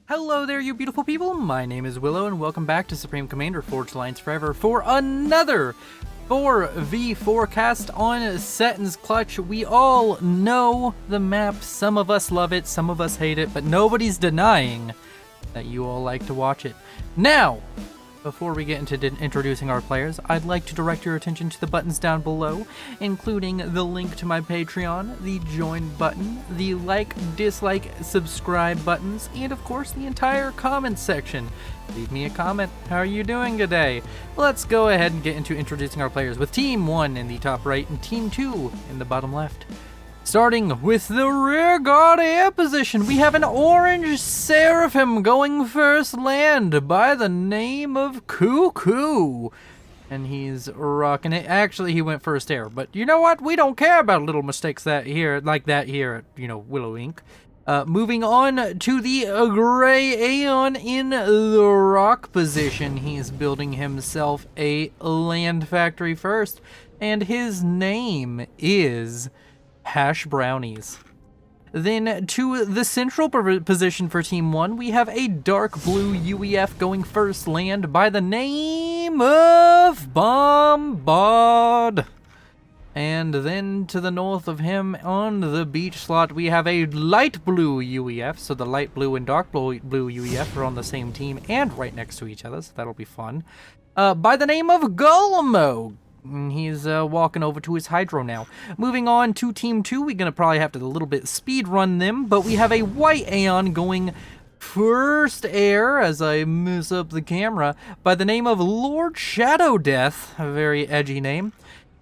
Hello there, you beautiful people. My name is Willow, and welcome back to Supreme Commander Forged Alliance Forever for another 4v forecast on Seton's Clutch. We all know the map. Some of us love it, some of us hate it, but nobody's denying that you all like to watch it. Now, before we get into introducing our players, I'd like to direct your attention to the buttons down below, including the link to my Patreon, the join button, the like, dislike, subscribe buttons, and of course the entire comment section. Leave me a comment. How are you doing today? Let's go ahead and get into introducing our players with Team 1 in the top right and Team 2 in the bottom left. Starting with the rear guard air position, we have an orange Seraphim going first land by the name of Cuckoo. And he's rocking it. Actually, he went first air, but you know what? We don't care about little mistakes like that here at, Willow Inc. Moving on to the gray Aeon in the rock position. He's building himself a land factory first, and his name is Hash Brownies. Then to the central position for Team 1, we have a dark blue UEF going first land by the name of Bombard. And then to the north of him on the beach slot, we have a light blue UEF. So the light blue and dark blue UEF are on the same team and right next to each other, so that'll be fun. By the name of Gulmo. He's walking over to his Hydro now. Moving on to Team 2, we're going to probably have to a little bit speed run them, but we have a white Aeon going first air, as I mess up the camera, by the name of Lord Shadow Death, a very edgy name.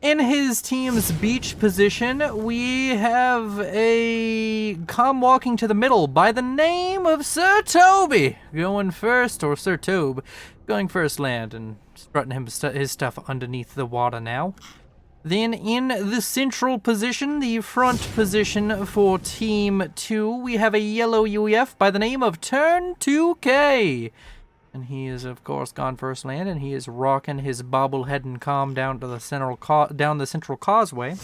In his team's beach position, we have a calm walking to the middle by the name of Sir Toby going first, or Sir Tobe going first land, and strutting his stuff underneath the water now. Then in the central position, the front position for Team 2, we have a yellow UEF by the name of Turn 2K. And he is, of course, gone first land, and he is rocking his bobblehead and calm down to the central causeway.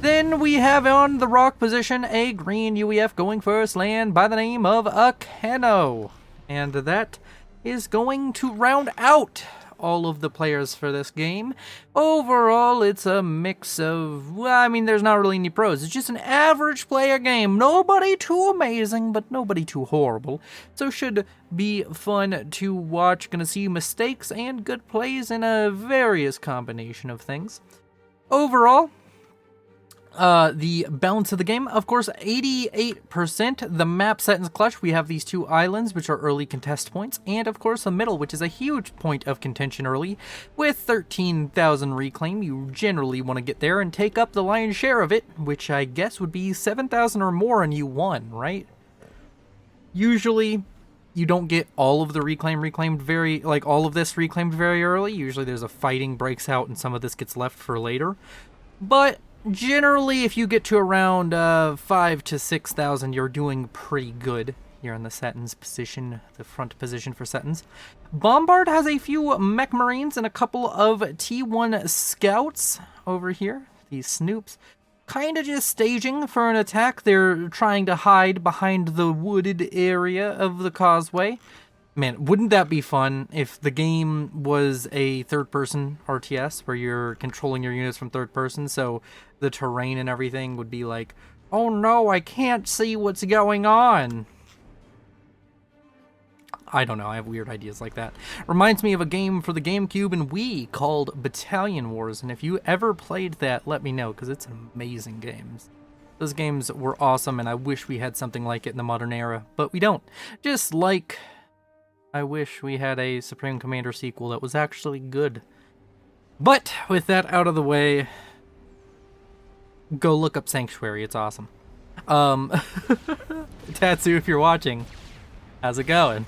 Then we have on the rock position a green UEF going first land by the name of Akeno. And that is going to round out all of the players for this game. Overall, it's a mix of, there's not really any pros. It's just an average player game. Nobody too amazing, but nobody too horrible. So should be fun to watch. Gonna see mistakes and good plays in a various combination of things. Overall, the balance of the game, of course, 88%. The map Seton's Clutch, we have these two islands, which are early contest points, and of course the middle, which is a huge point of contention early. With 13,000 reclaim, you generally want to get there and take up the lion's share of it, which I guess would be 7,000 or more, and you won, right? Usually, you don't get all of the all of this reclaimed very early. Usually there's a fighting breaks out, and some of this gets left for later. But generally, if you get to around 5,000 to 6,000, you're doing pretty good. You're in the Seton's position, the front position for Seton's. Bombard has a few mech marines and a couple of T1 scouts over here. These snoops, kind of just staging for an attack. They're trying to hide behind the wooded area of the causeway. Man, wouldn't that be fun if the game was a third-person RTS where you're controlling your units from third person, so the terrain and everything would be like, oh no, I can't see what's going on. I don't know, I have weird ideas like that. Reminds me of a game for the GameCube and Wii called Battalion Wars, and if you ever played that, let me know, because it's an amazing game. Those games were awesome, and I wish we had something like it in the modern era, but we don't. Just like I wish we had a Supreme Commander sequel that was actually good. But with that out of the way, go look up Sanctuary. It's awesome. Tatsu, if you're watching, how's it going?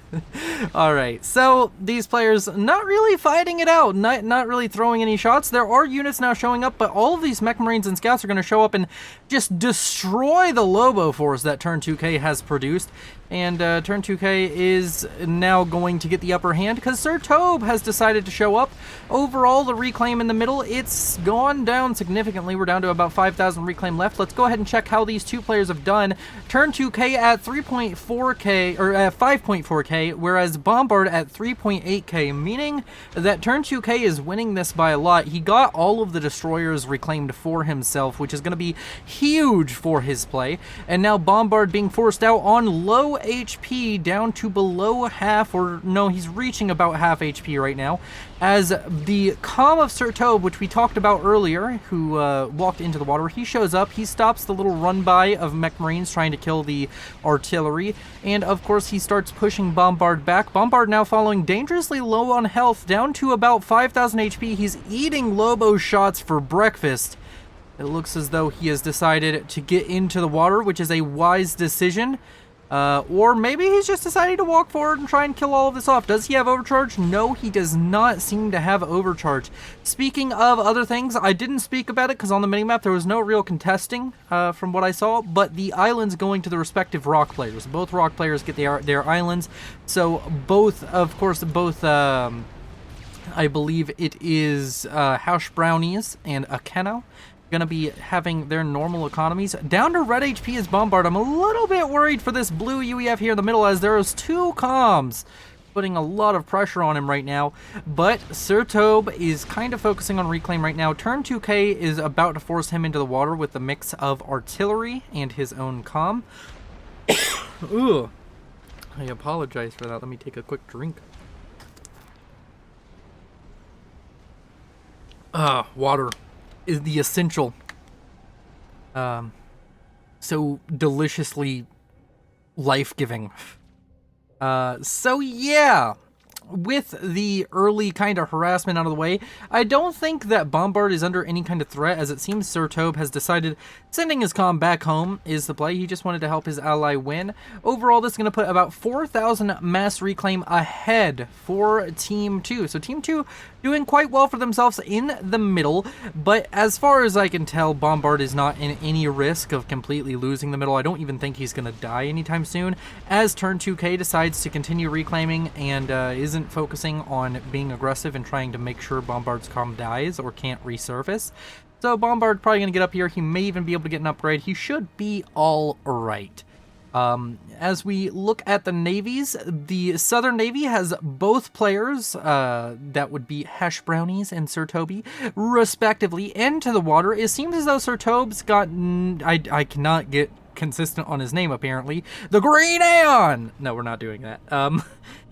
Alright, so these players not really fighting it out, not really throwing any shots. There are units now showing up, but all of these mech marines and scouts are going to show up and just destroy the Lobo force that Turn 2K has produced. And turn 2K is now going to get the upper hand because Sir Tobe has decided to show up. Overall, the reclaim in the middle, it's gone down significantly. We're down to about 5,000 reclaim left. Let's go ahead and check how these two players have done. Turn 2K at 3.4K, or 5.4K, whereas Bombard at 3.8K, meaning that Turn 2K is winning this by a lot. He got all of the destroyers reclaimed for himself, which is going to be huge for his play. And now Bombard being forced out on low HP, down to below half, or no, he's reaching about half HP right now, as the Calm of Sir Tobe, which we talked about earlier, who walked into the water, he shows up, he stops the little run-by of mech marines trying to kill the artillery, and of course he starts pushing Bombard back. Bombard now falling dangerously low on health, down to about 5,000 HP. He's eating Lobo shots for breakfast. It looks as though he has decided to get into the water, which is a wise decision. Or maybe he's just deciding to walk forward and try and kill all of this off. Does he have overcharge? No, he does not seem to have overcharge. Speaking of other things, I didn't speak about it because on the minimap there was no real contesting from what I saw, but the islands going to the respective rock players. Both rock players get their islands, so both, of course, I believe it is Hash Brownies and Akeno going to be having their normal economies. Down to red HP is Bombard. I'm a little bit worried for this blue UEF here in the middle, as there is two comms putting a lot of pressure on him right now, but Sir Tobe is kind of focusing on reclaim right now. Turn 2K is about to force him into the water with the mix of artillery and his own comm. Ooh, I apologize for that. Let me take a quick drink. Water is the essential, so deliciously life-giving. So yeah, with the early kind of harassment out of the way, I don't think that Bombard is under any kind of threat, as it seems Sir Tobe has decided sending his comm back home is the play. He just wanted to help his ally win. Overall, this is going to put about 4,000 mass reclaim ahead for Team 2. So Team 2 doing quite well for themselves in the middle, but as far as I can tell, Bombard is not in any risk of completely losing the middle. I don't even think he's going to die anytime soon, as Turn 2K decides to continue reclaiming and isn't focusing on being aggressive and trying to make sure Bombard's comm dies or can't resurface. So Bombard probably going to get up here. He may even be able to get an upgrade. He should be all right. As we look at the navies, the Southern Navy has both players, that would be Hash Brownies and Sir Tobe, respectively, into the water. It seems as though Sir Tobe's got, I cannot get consistent on his name, apparently, the Green Aeon! No, we're not doing that.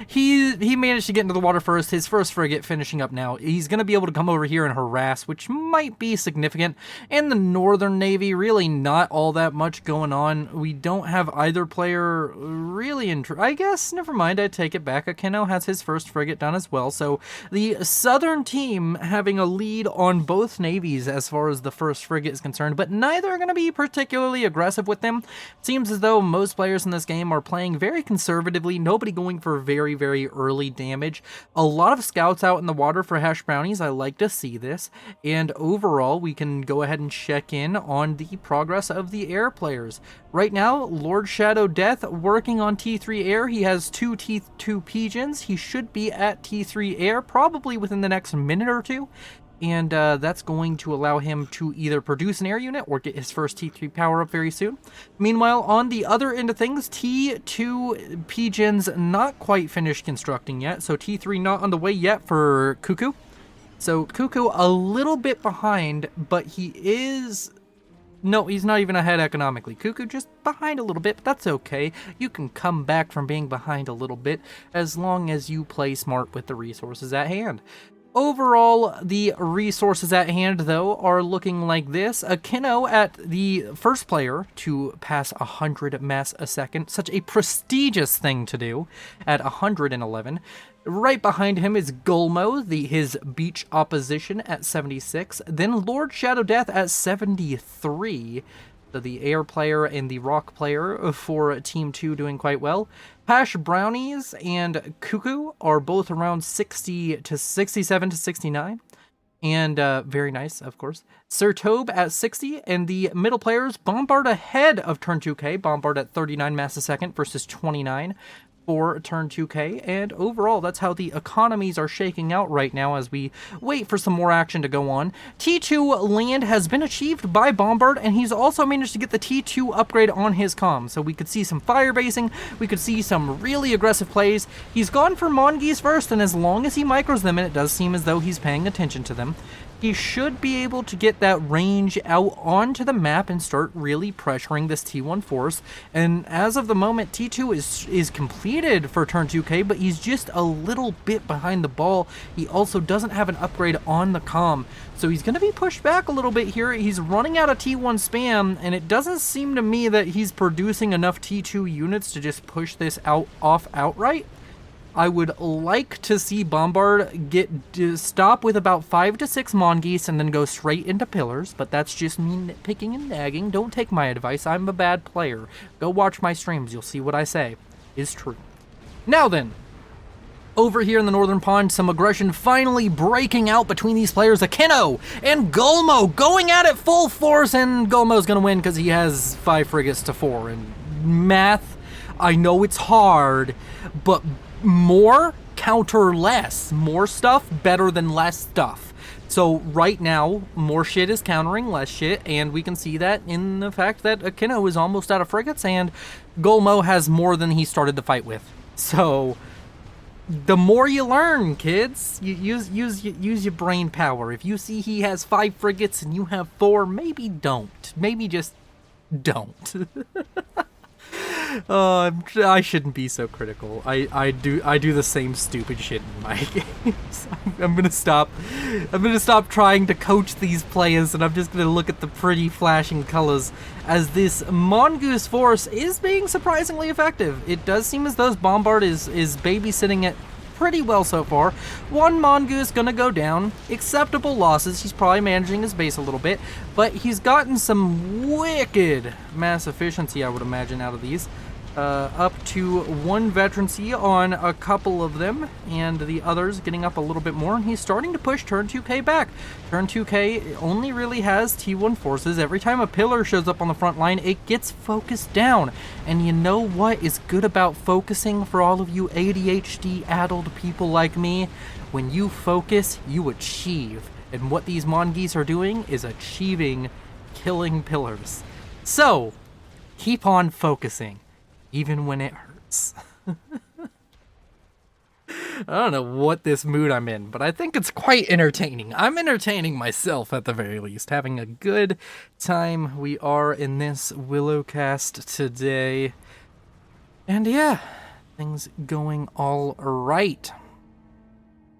He managed to get into the water first, his first frigate finishing up now. He's going to be able to come over here and harass, which might be significant. In the Northern Navy, really not all that much going on. We don't have either player really I guess, never mind, I take it back. Akeno has his first frigate done as well, so the Southern team having a lead on both navies as far as the first frigate is concerned, but neither are going to be particularly aggressive with them. Seems as though most players in this game are playing very conservatively, nobody going for very, very early damage. A lot of scouts out in the water for Hash Brownies. I like to see this. And overall, we can go ahead and check in on the progress of the air players. Right now, Lord Shadow Death working on T3 Air. He has two T2 Pigeons. He should be at T3 Air probably within the next minute or two. And that's going to allow him to either produce an air unit or get his first T3 power up very soon. Meanwhile, on the other end of things, T2 Pigeons not quite finished constructing yet, so T3 not on the way yet for Cuckoo. So Cuckoo a little bit behind, but he is... No, he's not even ahead economically. Cuckoo just behind a little bit, but that's okay. You can come back from being behind a little bit as long as you play smart with the resources at hand. Overall, the resources at hand, though, are looking like this. Akeno at the first player to pass 100 mass a second. Such a prestigious thing to do at 111. Right behind him is Gulmo, his beach opposition at 76. Then Lord Shadow Death at 73. So the air player and the rock player for Team 2 doing quite well. Hash Brownies and Cuckoo are both around 60 to 67 to 69. And very nice, of course. Seton at 60, and the middle players, Bombard ahead of turn 2K. Bombard at 39 mass a second versus 29 for turn 2K. And overall, that's how the economies are shaking out right now as we wait for some more action to go on. T2 land has been achieved by Bombard, and he's also managed to get the T2 upgrade on his comm. So we could see some fire basing, we could see some really aggressive plays. He's gone for Mongeese first, and as long as he micros them, and it does seem as though he's paying attention to them, he should be able to get that range out onto the map and start really pressuring this T1 force. And as of the moment, T2 is completed for turn 2K, but he's just a little bit behind the ball. He also doesn't have an upgrade on the comm, so he's going to be pushed back a little bit here. He's running out of T1 spam, and it doesn't seem to me that he's producing enough T2 units to just push this off outright. I would like to see Bombard stop with about 5 to 6 Mongeese and then go straight into pillars, but that's just me nitpicking and nagging. Don't take my advice. I'm a bad player. Go watch my streams. You'll see what I say is true. Now then, over here in the northern pond, some aggression finally breaking out between these players. Akino and Gulmo going at it full force, and Gulmo's going to win because he has 5 frigates to 4. And math, I know it's hard, but more counter less. More stuff better than less stuff. So right now, more shit is countering less shit, and we can see that in the fact that Akino is almost out of frigates, and Gulmo has more than he started the fight with. So the more you learn, kids, you use your brain power. If you see he has 5 frigates and you have 4, maybe don't. Maybe just don't. I shouldn't be so critical. I do the same stupid shit in my games. I'm gonna stop trying to coach these players, and I'm just gonna look at the pretty flashing colors as this Mongoose force is being surprisingly effective. It does seem as though Bombard is babysitting it pretty well so far. 1 Mongoose gonna go down. Acceptable losses. He's probably managing his base a little bit, but he's gotten some wicked mass efficiency, I would imagine, out of these. Up to 1 veterancy on a couple of them, and the others getting up a little bit more, and he's starting to push turn 2K back. Turn 2K only really has T1 forces. Every time a pillar shows up on the front line, it gets focused down. And you know what is good about focusing for all of you ADHD-addled people like me? When you focus, you achieve. And what these Mongeese are doing is achieving killing pillars. So, keep on focusing, even when it hurts. I don't know what this mood I'm in, but I think it's quite entertaining. I'm entertaining myself at the very least, having a good time. We are in this Willow cast today. And yeah, things going all right.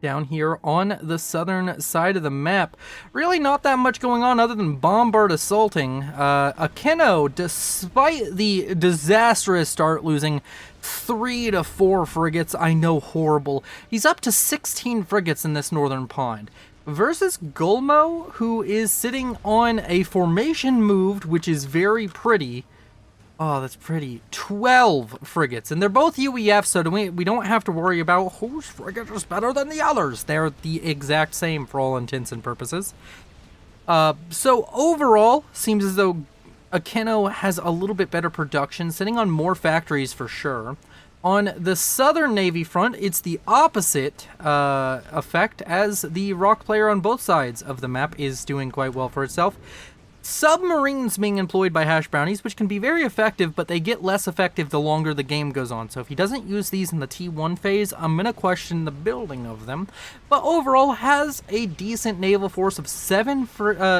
Down here on the southern side of the map, really not that much going on other than Bombard assaulting. Akino, despite the disastrous start, losing 3 to 4 frigates. I know, horrible. He's up to 16 frigates in this northern pond. Versus Gulmo, who is sitting on a formation moved, which is very pretty. Oh, that's pretty. 12 frigates, and they're both UEF, so we don't have to worry about whose frigate is better than the others. They're the exact same for all intents and purposes. So overall, seems as though Akino has a little bit better production, sitting on more factories for sure. On the southern Navy front, it's the opposite effect, as the rock player on both sides of the map is doing quite well for itself. Submarines being employed by Hash Brownies, which can be very effective, but they get less effective the longer the game goes on. So if he doesn't use these in the T1 phase, I'm going to question the building of them. But overall, has a decent naval force of 7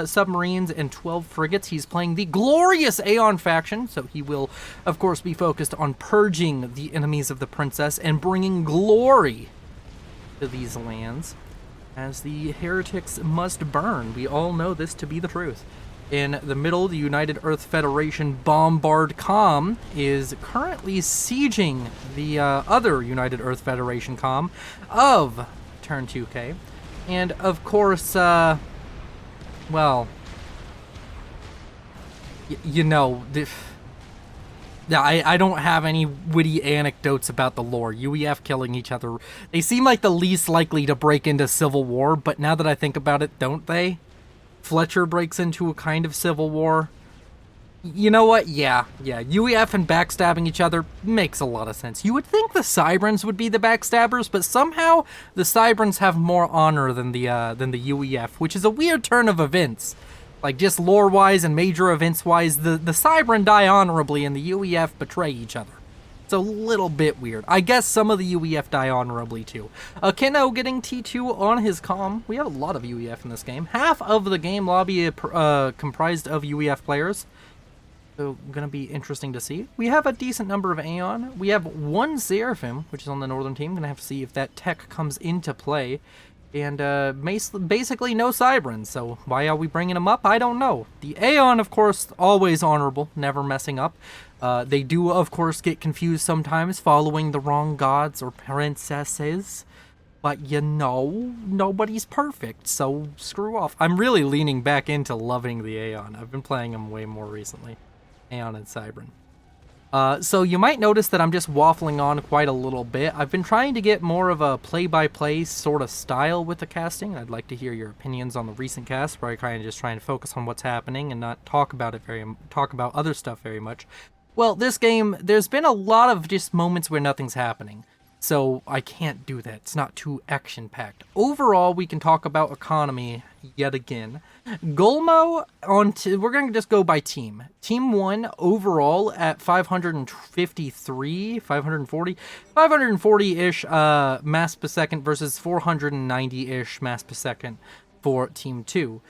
submarines and 12 frigates. He's playing the glorious Aeon faction, so he will, of course, be focused on purging the enemies of the princess and bringing glory to these lands, as the heretics must burn. We all know this to be the truth. In the middle, the United Earth Federation Bombard comm is currently sieging the other United Earth Federation comm of turn 2K. And of course, well, you know, Yeah, I don't have any witty anecdotes about the lore. UEF killing each other. They seem like the least likely to break into civil war, but now that I think about it, don't they? Fletcher breaks into a kind of civil war. You know what? Yeah. UEF and backstabbing each other makes a lot of sense. You would think the Cybrans would be the backstabbers, but somehow the Cybrans have more honor than the UEF, which is a weird turn of events. Like, just lore-wise and major events-wise, the Cybran die honorably and the UEF betray each other. It's a little bit weird. I guess some of the UEF die honorably, too. Keno getting T2 on his comm. We have a lot of UEF in this game. Half of the game lobby comprised of UEF players. So, gonna be interesting to see. We have a decent number of Aeon. We have one Seraphim, which is on the northern team. Gonna have to see if that tech comes into play. And basically no Cybrans, so why are we bringing them up? I don't know. The Aeon, of course, always honorable, never messing up. They do, of course, get confused sometimes, following the wrong gods or princesses. But, you know, nobody's perfect, so screw off. I'm really leaning back into loving the Aeon. I've been playing them way more recently. Aeon and Cybran. So you might notice that I'm just waffling on quite a little bit. I've been trying to get more of a play-by-play sort of style with the casting. I'd like to hear your opinions on the recent cast, where I kind of just try and focus on what's happening and not talk about other stuff very much. Well, this game, there's been a lot of just moments where nothing's happening. So I can't do that. It's not too action-packed. Overall, we can talk about economy yet again. Gulmo, we're going to just go by team. Team 1 overall at 540-ish mass per second versus 490-ish mass per second for Team 2.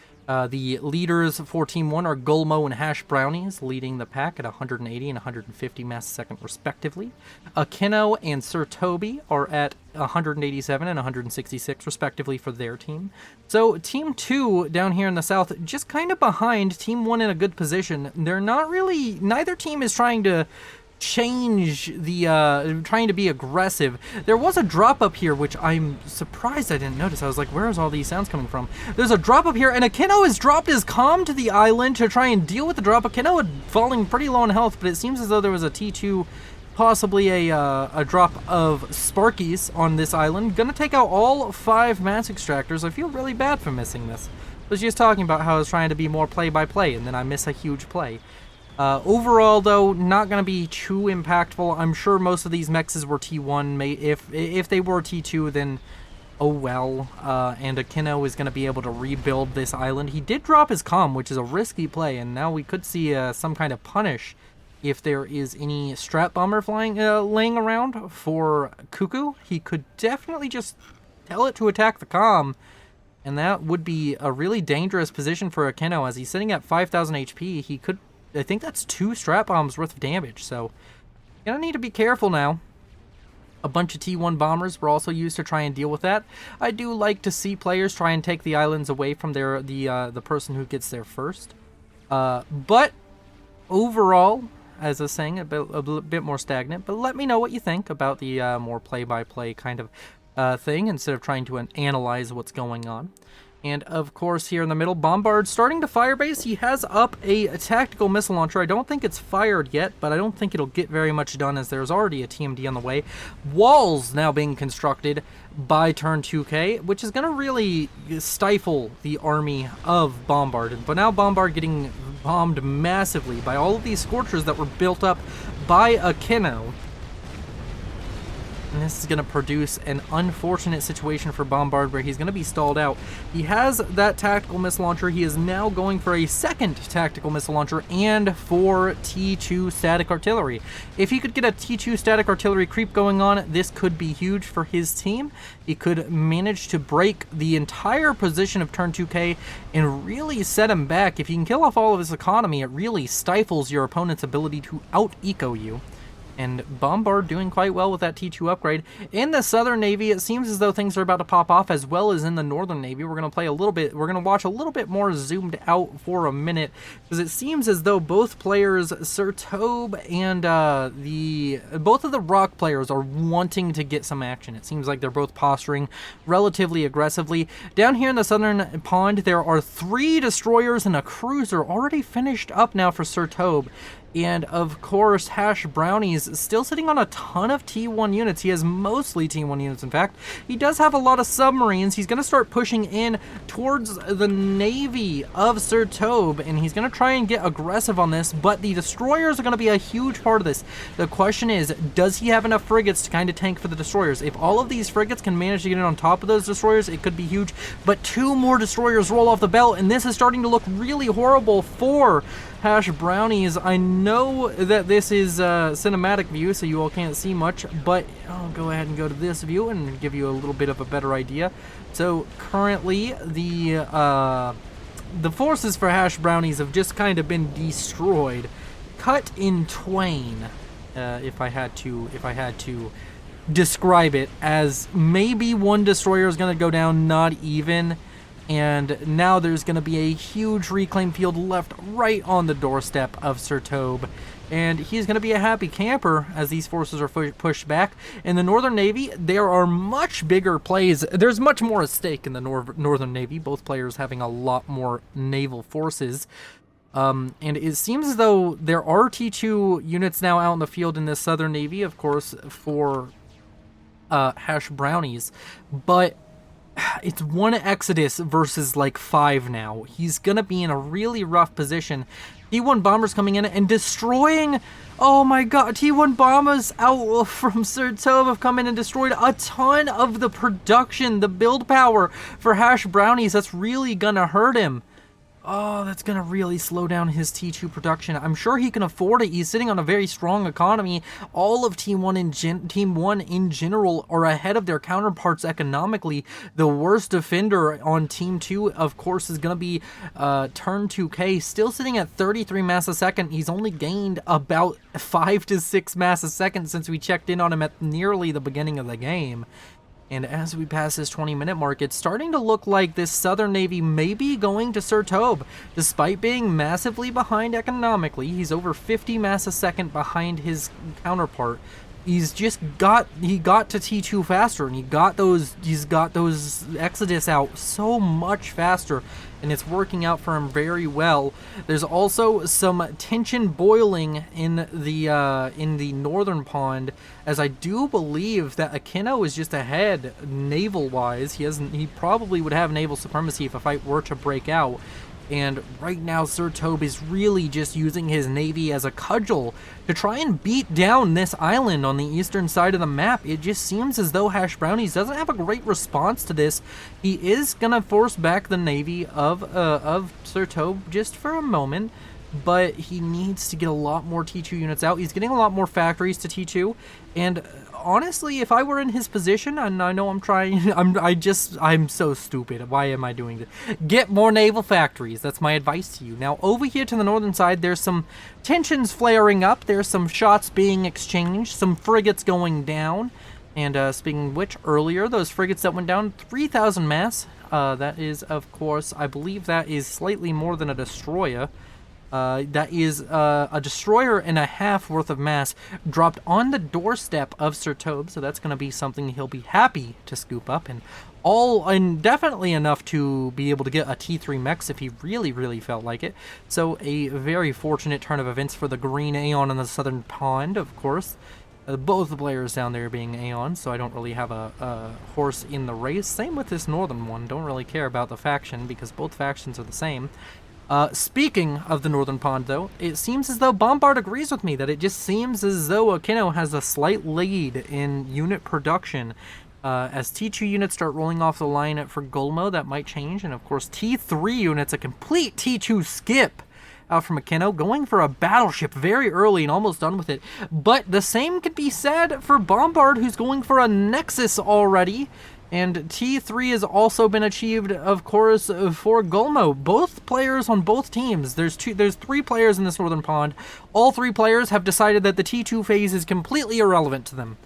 The leaders for Team 1 are Gulmo and Hash Brownies, leading the pack at 180 and 150 mass per second respectively. Akino and Sir Toby are at 187 and 166 respectively for their team. So Team 2 down here in the south, just kind of behind Team 1 in a good position. They're not really, neither team is trying to change the trying to be aggressive. There was a drop up here, which I'm surprised I didn't notice. I was like, where is all these sounds coming from? There's a drop up here, and Akino has dropped his comm to the island to try and deal with the drop. Akino had falling pretty low on health, but it seems as though there was a T2, possibly a drop of Sparkies on this island. Gonna take out all 5 mass extractors. I feel really bad for missing this. I was just talking about how I was trying to be more play-by-play, and then I miss a huge play. Overall, though, not going to be too impactful. I'm sure most of these mexes were T1. If they were T2, then oh well. And Akino is going to be able to rebuild this island. He did drop his comm, which is a risky play, and now we could see some kind of punish if there is any strat bomber laying around for Cuckoo. He could definitely just tell it to attack the comm, and that would be a really dangerous position for Akino, as he's sitting at 5,000 HP. He could, I think that's 2 strat bombs worth of damage, so gonna need to be careful now. A bunch of T1 bombers were also used to try and deal with that. I do like to see players try and take the islands away from the person who gets there first. But overall, as I was saying, a bit more stagnant. But let me know what you think about the more play-by-play kind of thing, instead of trying to analyze what's going on. And, of course, here in the middle, Bombard starting to firebase. He has up a tactical missile launcher. I don't think it's fired yet, but I don't think it'll get very much done, as there's already a TMD on the way. Walls now being constructed by turn 2K, which is going to really stifle the army of Bombard. But now Bombard getting bombed massively by all of these Scorchers that were built up by Akino. And this is going to produce an unfortunate situation for Bombard, where he's going to be stalled out. He has that tactical missile launcher. He is now going for a second tactical missile launcher and for T2 static artillery. If he could get a T2 static artillery creep going on, this could be huge for his team. He could manage to break the entire position of turn 2K and really set him back. If he can kill off all of his economy, it really stifles your opponent's ability to out-eco you. And Bombard doing quite well with that T2 upgrade. In the Southern Navy, it seems as though things are about to pop off, as well as in the Northern Navy. We're going to play a little bit, we're going to watch a little bit more zoomed out for a minute, because it seems as though both players, Sir Tobe and both of the Rock players, are wanting to get some action. It seems like they're both posturing relatively aggressively. Down here in the Southern Pond, there are 3 destroyers and a cruiser already finished up now for Sir Tobe. And of course, Hash Brownie's still sitting on a ton of T1 units. He has mostly T1 units, in fact. He does have a lot of submarines. He's going to start pushing in towards the navy of Sir Tobe, and he's going to try and get aggressive on this, but the destroyers are going to be a huge part of this. The question is, does he have enough frigates to kind of tank for the destroyers? If all of these frigates can manage to get in on top of those destroyers, it could be huge, but 2 more destroyers roll off the belt, and this is starting to look really horrible for Hash Brownies. I know that this is cinematic view, so you all can't see much, but I'll go ahead and go to this view and give you a little bit of a better idea. So currently, the forces for Hash Brownies have just kind of been destroyed, cut in twain. If I had to describe it, as maybe 1 destroyer is going to go down, not even. And now there's going to be a huge reclaim field left right on the doorstep of Sir Tobe. And he's going to be a happy camper as these forces are pushed back. In the Northern Navy, there are much bigger plays. There's much more at stake in the Northern Navy, both players having a lot more naval forces. And it seems as though there are T2 units now out in the field in the Southern Navy, of course, for Hash Brownies. But it's 1 Exodus versus like 5 now. He's gonna be in a really rough position. T1 bombers coming in and destroying. Oh my god, T1 bombers out from Sir Tobe have come in and destroyed a ton of the production, the build power for Hash Brownies. That's really gonna hurt him. Oh, that's going to really slow down his T2 production. I'm sure he can afford it. He's sitting on a very strong economy. All of Team 1 in general are ahead of their counterparts economically. The worst defender on Team 2, of course, is going to be Turn 2K, still sitting at 33 mass a second. He's only gained about 5 to 6 mass a second since we checked in on him at nearly the beginning of the game. And as we pass this 20-minute mark, it's starting to look like this Southern Navy may be going to Sir Tobe. Despite being massively behind economically, he's over 50 mass a second behind his counterpart. He got to T2 faster, and he's got those Exodus out so much faster, and it's working out for him very well. There's also some tension boiling in the northern pond, as I do believe that Aquino is just ahead naval-wise. He probably would have naval supremacy if a fight were to break out. And right now, Sir Tobe is really just using his navy as a cudgel to try and beat down this island on the eastern side of the map. It just seems as though Hash Brownies doesn't have a great response to this. He is going to force back the navy of Sir Tobe just for a moment, but he needs to get a lot more T2 units out. He's getting a lot more factories to T2, and honestly, if I were in his position, and I know I'm trying, I'm so stupid. Why am I doing this? Get more naval factories. That's my advice to you. Now, over here to the northern side, there's some tensions flaring up. There's some shots being exchanged, some frigates going down. And speaking of which, earlier, those frigates that went down, 3,000 mass. That is, of course, I believe that is slightly more than a destroyer. That is a destroyer and a half worth of mass dropped on the doorstep of Sir Tobe, so that's going to be something he'll be happy to scoop up, and definitely enough to be able to get a T3 mechs if he really felt like it. So a very fortunate turn of events for the green Aeon in the southern pond, of course. Both the players down there being Aeon, so I don't really have a horse in the race. Same with this northern one. Don't really care about the faction because both factions are the same. Speaking of the northern pond, though, it seems as though Bombard agrees with me that it just seems as though Aquino has a slight lead in unit production. As T2 units start rolling off the line for Gulmo, that might change. And of course, T3 units, a complete T2 skip out from Aquino, going for a battleship very early and almost done with it. But the same could be said for Bombard, who's going for a Nexus already. And T3 has also been achieved, of course, for Gulmo. Both players on both teams. There's 3 players in this northern pond. All 3 players have decided that the T2 phase is completely irrelevant to them.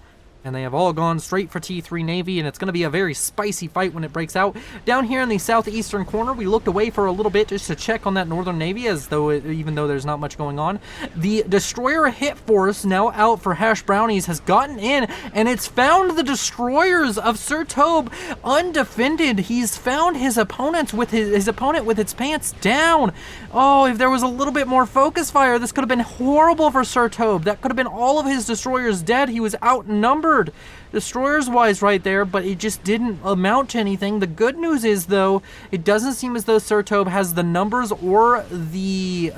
And they have all gone straight for T3 Navy, and it's going to be a very spicy fight when it breaks out. Down here in the southeastern corner, we looked away for a little bit just to check on that northern Navy, as though even though there's not much going on. The destroyer hit force, now out for Hash Brownies, has gotten in, and it's found the destroyers of Seton undefended. He's found his opponents with his opponent with its pants down. Oh, if there was a little bit more focus fire, this could have been horrible for Seton. That could have been all of his destroyers dead. He was outnumbered destroyers wise right there, but it just didn't amount to anything. The good news is, though, it doesn't seem as though Seton has the numbers or the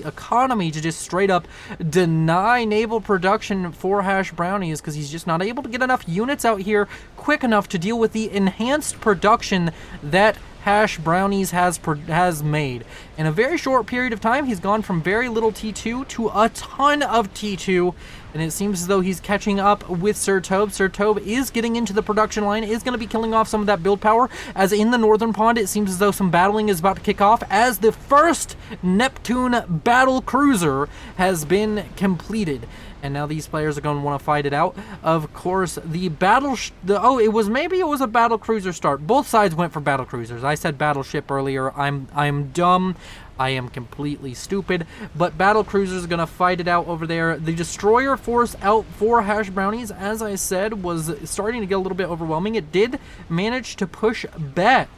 economy to just straight up deny naval production for Hash Brownies, because he's just not able to get enough units out here quick enough to deal with the enhanced production that Hash Brownies has made. In a very short period of time, he's gone from very little T2 to a ton of T2, and it seems as though he's catching up with Seton. Seton is getting into the production line, is going to be killing off some of that build power, as in the northern pond, it seems as though some battling is about to kick off, as the first Neptune Battlecruiser has been completed. And now these players are going to want to fight it out. Of course, it was a Battlecruiser start. Both sides went for Battlecruisers. I said Battleship earlier. I'm dumb. I am completely stupid. But Battlecruisers are going to fight it out over there. The destroyer force out for Hash Brownies, as I said, was starting to get a little bit overwhelming. It did manage to push back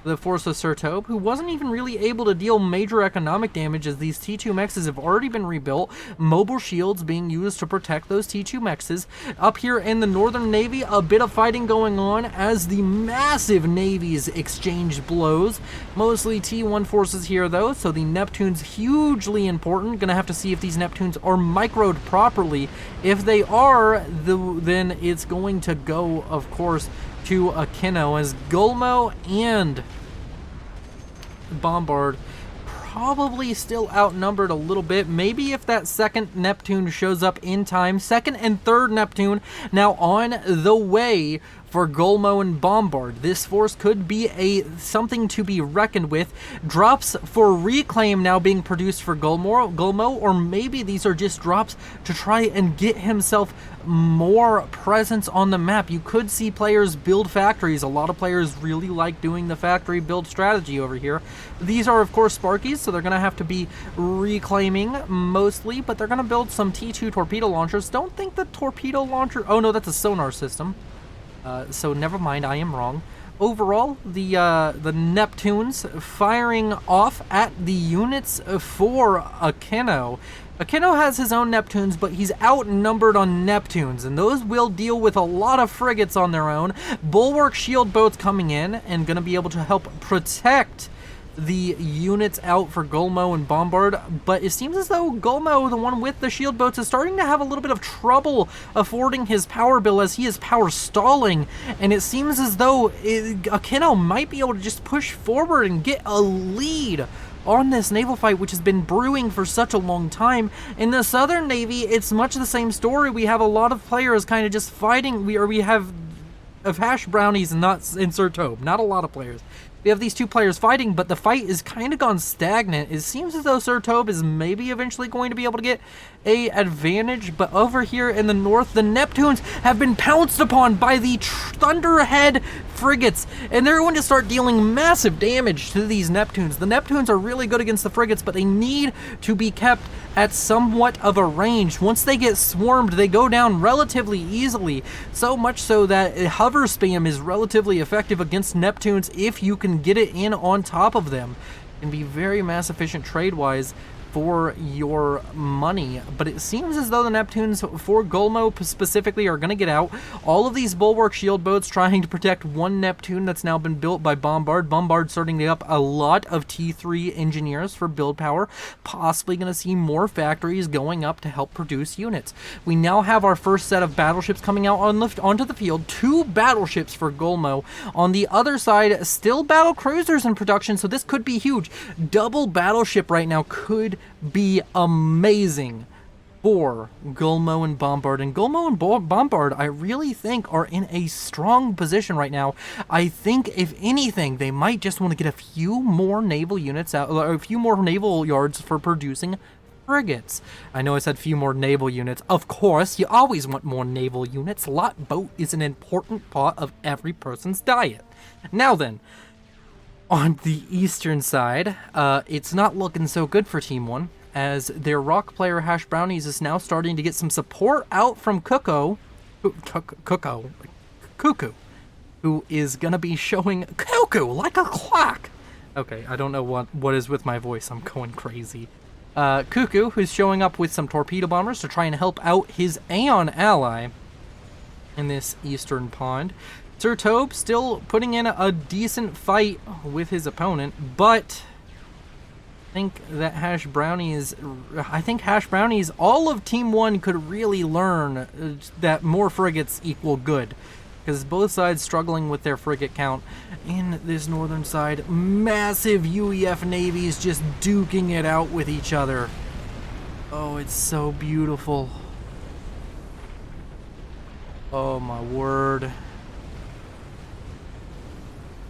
the force of Seton, who wasn't even really able to deal major economic damage, as these T2 mexes have already been rebuilt, mobile shields being used to protect those T2 mexes. Up here in the northern navy, a bit of fighting going on as the massive navies exchange blows. Mostly T1 forces here, though, so the Neptune's hugely important. Gonna have to see if these Neptunes are microed properly. If they are, then it's going to go, of course, to Akino, as Gulmo and Bombard probably still outnumbered a little bit. Maybe if that second Neptune shows up in time, second and third Neptune now on the way for Gulmo and Bombard. This force could be something to be reckoned with. Drops for reclaim now being produced for Gulmo, or maybe these are just drops to try and get himself more presence on the map. You could see players build factories. A lot of players really like doing the factory build strategy over here. These are, of course, Sparkies, so they're going to have to be reclaiming mostly, but they're going to build some T2 torpedo launchers. Don't think the torpedo launcher... Oh, no, that's a sonar system. So never mind, I am wrong. Overall, the Neptunes firing off at the units for Akino. Akino has his own Neptunes, but he's outnumbered on Neptunes, and those will deal with a lot of frigates on their own. Bulwark shield boats coming in and going to be able to help protect the units out for Gulmo and Bombard, but it seems as though Gulmo, the one with the shield boats, is starting to have a little bit of trouble affording his power bill, as he is power stalling, and it seems as though Akino might be able to just push forward and get a lead on this naval fight, which has been brewing for such a long time. In the Southern Navy, it's much the same story. We have a lot of players kind of just fighting. We have Hash Brownies and not in Seton. Not a lot of players. We have these two players fighting, but the fight is kind of gone stagnant. It seems as though Seton is maybe eventually going to be able to get a advantage, but over here in the north, the Neptunes have been pounced upon by the Thunderhead frigates, and they're going to start dealing massive damage to these Neptunes. The Neptunes are really good against the frigates, but they need to be kept at somewhat of a range. Once they get swarmed, they go down relatively easily, so much so that hover spam is relatively effective against Neptunes if you can get it in on top of them. It can be very mass efficient trade-wise for your money, but it seems as though the Neptunes for Gulmo specifically are going to get out. All of these bulwark shield boats trying to protect one Neptune that's now been built by Bombard. Bombard starting to get up a lot of T3 engineers for build power, possibly going to see more factories going up to help produce units. We now have our first set of battleships coming out onto the field. 2 battleships for Gulmo. On the other side, still battle cruisers in production, so this could be huge. Double battleship right now could be amazing for Gulmo and Bombard. And Gulmo and Bombard, I really think, are in a strong position right now. I think, if anything, they might just want to get a few more naval units out, or a few more naval yards for producing frigates. I know I said few more naval units. Of course, you always want more naval units. Lot boat is an important part of every person's diet. Now then, on the eastern side, it's not looking so good for Team 1, as their rock player Hash Brownies is now starting to get some support out from Cuckoo, who is gonna be showing Cuckoo like a clock. Okay, I don't know what is with my voice. I'm going crazy. Cuckoo, who's showing up with some torpedo bombers to try and help out his Aeon ally in this eastern pond. Seton still putting in a decent fight with his opponent, but I think Hash Brownies, all of Team 1 could really learn that more frigates equal good, because both sides struggling with their frigate count. In this northern side, massive UEF navies just duking it out with each other. Oh, it's so beautiful. Oh my word.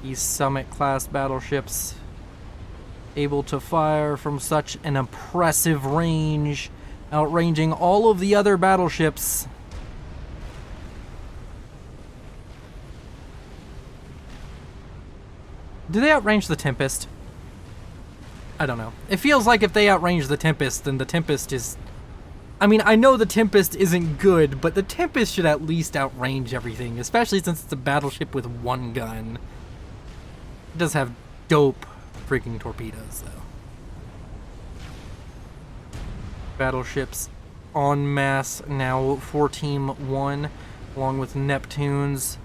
These Summit-class battleships able to fire from such an impressive range, outranging all of the other battleships. Do they outrange the Tempest? I don't know. It feels like if they outrange the Tempest, then the Tempest is... I mean, I know the Tempest isn't good, but the Tempest should at least outrange everything, especially since it's a battleship with one gun. It does have dope freaking torpedoes, though. Battleships en masse now for Team 1, along with Neptunes.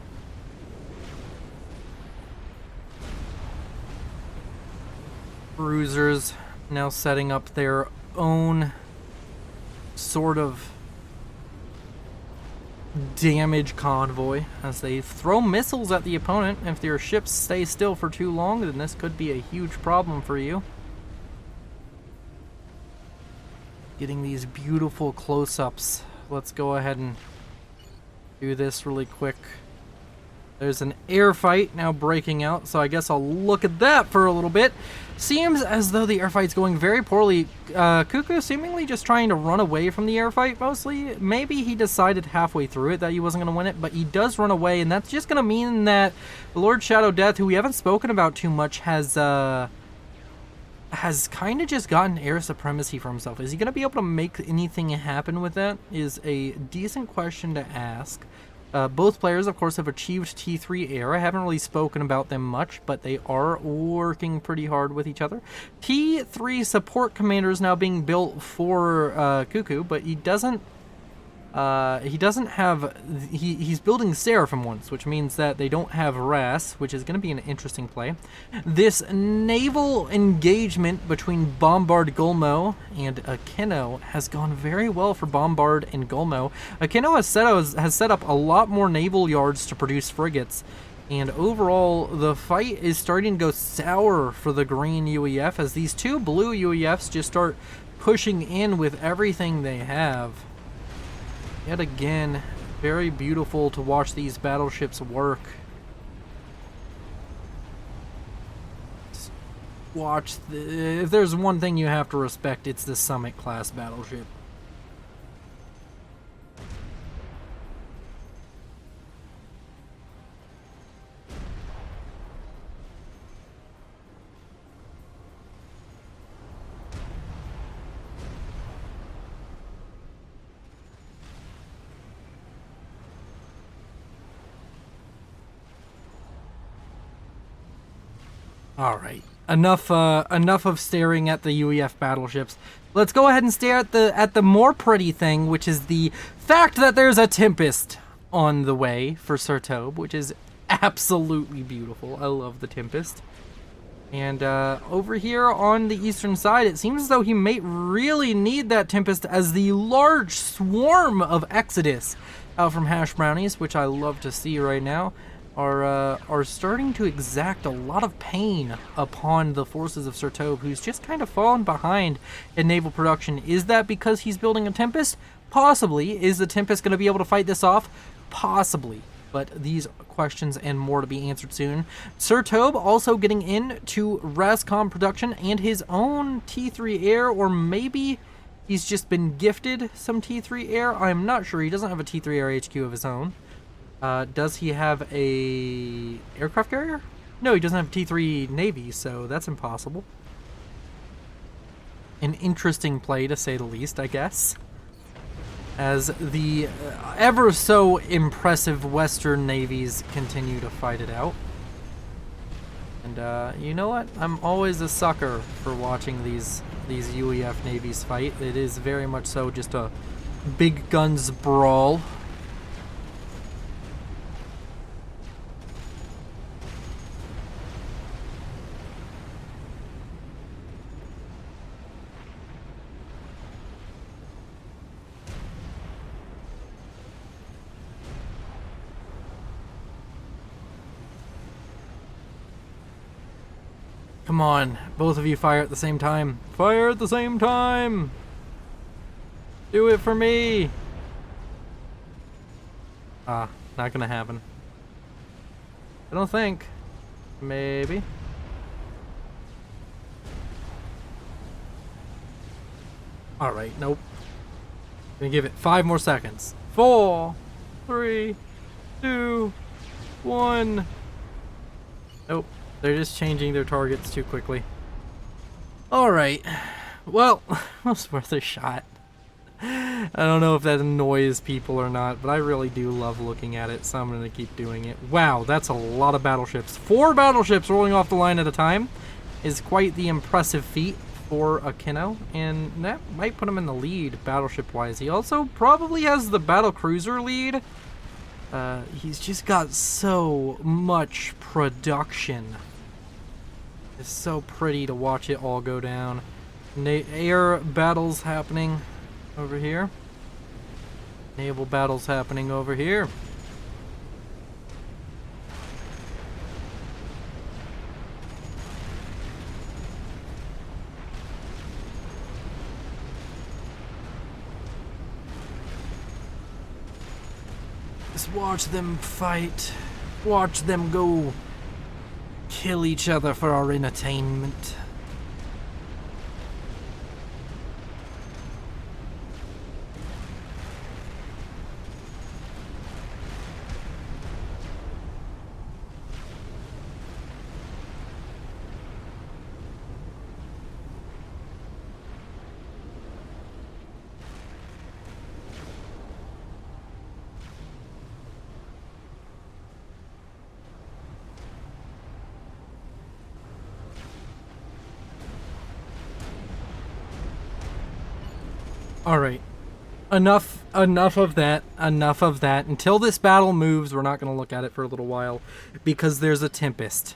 Cruisers now setting up their own sort of damage convoy as they throw missiles at the opponent. If their ships stay still for too long, then this could be a huge problem for you. Getting these beautiful close-ups. Let's go ahead and do this really quick. There's an air fight now breaking out, so I guess I'll look at that for a little bit. Seems as though the air fight's going very poorly. Cuckoo seemingly just trying to run away from the air fight mostly. Maybe he decided halfway through it that he wasn't going to win it, but he does run away, and that's just going to mean that Lord Shadow Death, who we haven't spoken about too much, has kind of just gotten air supremacy for himself. Is he going to be able to make anything happen with that? Is a decent question to ask. Both players, of course, have achieved T3 air. I haven't really spoken about them much, but they are working pretty hard with each other. T3 support commander is now being built for Cuckoo, but he doesn't have... He's building Seraphim ones, which means that they don't have RAS, which is going to be an interesting play. This naval engagement between Bombard Gulmo and Akino has gone very well for Bombard and Gulmo. Akino has set up a lot more naval yards to produce frigates, and overall the fight is starting to go sour for the green UEF as these two blue UEFs just start pushing in with everything they have. Yet again, very beautiful to watch these battleships work. If there's one thing you have to respect, it's the Summit class battleship. All right, enough of staring at the UEF battleships. Let's go ahead and stare at the more pretty thing, which is the fact that there's a Tempest on the way for Seton, which is absolutely beautiful. I love the Tempest. And over here on the eastern side, it seems as though he may really need that Tempest as the large swarm of Exodus out from Hash Brownies, which I love to see right now, are starting to exact a lot of pain upon the forces of Seton, who's just kind of fallen behind in naval production. Is that because he's building a Tempest? Possibly. Is the Tempest going to be able to fight this off? Possibly. But these questions and more to be answered soon. Seton also getting into RASCOM production and his own T3 air, or maybe he's just been gifted some T3 air. I'm not sure. He doesn't have a T3 air HQ of his own. Does he have a aircraft carrier? No, he doesn't have T3 Navy, so that's impossible. An interesting play, to say the least, I guess. As the ever so impressive Western navies continue to fight it out. And you know what? I'm always a sucker for watching these UEF navies fight. It is very much so just a big guns brawl. Come on, both of you fire at the same time. Fire at the same time! Do it for me! Ah, not gonna happen. I don't think. Maybe. Alright, nope. Gonna give it 5 more seconds. 4, 3, 2, 1. Nope. They're just changing their targets too quickly. Alright. Well, it was worth a shot. I don't know if that annoys people or not, but I really do love looking at it, so I'm going to keep doing it. Wow, that's a lot of battleships. 4 battleships rolling off the line at a time is quite the impressive feat for Aquino, and that might put him in the lead battleship-wise. He also probably has the Battlecruiser lead. He's just got so much production. It's so pretty to watch it all go down. Air battles happening over here. Naval battles happening over here. Just watch them fight. Watch them go kill each other for our entertainment. Alright. Enough of that. Enough of that. Until this battle moves, we're not going to look at it for a little while. Because there's a Tempest.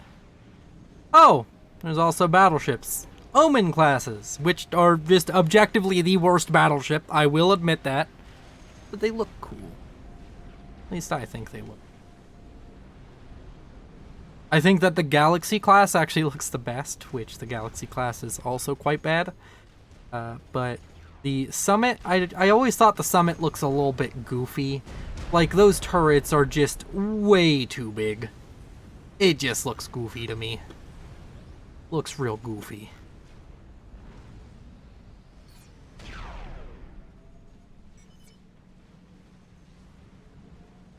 Oh! There's also battleships. Omen classes. Which are just objectively the worst battleship. I will admit that. But they look cool. At least I think they look. I think that the Galaxy class actually looks the best. Which the Galaxy class is also quite bad. But the Summit, I always thought the Summit looks a little bit goofy. Like, those turrets are just way too big. It just looks goofy to me. Looks real goofy.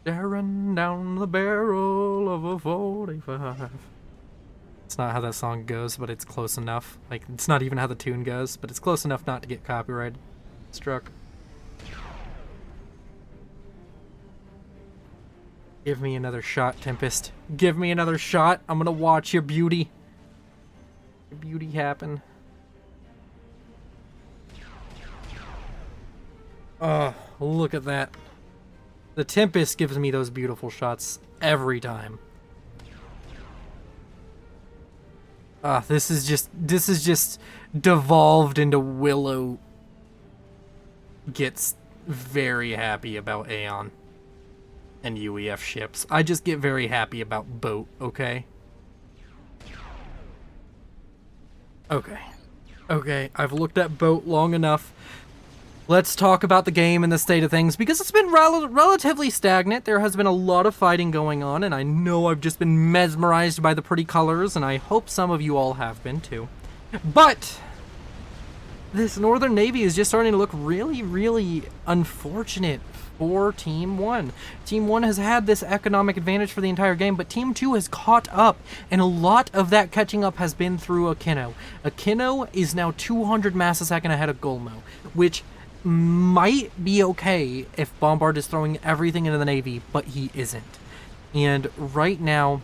Staring down the barrel of a 45. It's not how that song goes, but it's close enough. Like, it's not even how the tune goes, but it's close enough not to get copyright struck. Give me another shot, Tempest. Give me another shot. I'm gonna watch your beauty. Your beauty happen. Oh, look at that. The Tempest gives me those beautiful shots every time. This is just devolved into Willow gets very happy about Aeon and UEF ships. I just get very happy about Boat, okay? Okay, I've looked at Boat long enough. Let's talk about the game and the state of things, because it's been relatively stagnant. There has been a lot of fighting going on, and I know I've just been mesmerized by the pretty colors, and I hope some of you all have been too. But this Northern Navy is just starting to look really, really unfortunate for Team 1. Team 1 has had this economic advantage for the entire game, but Team 2 has caught up, and a lot of that catching up has been through Aquino. Aquino is now 200 mass a second ahead of Gulmo, which might be okay if Bombard is throwing everything into the Navy, but he isn't. And right now,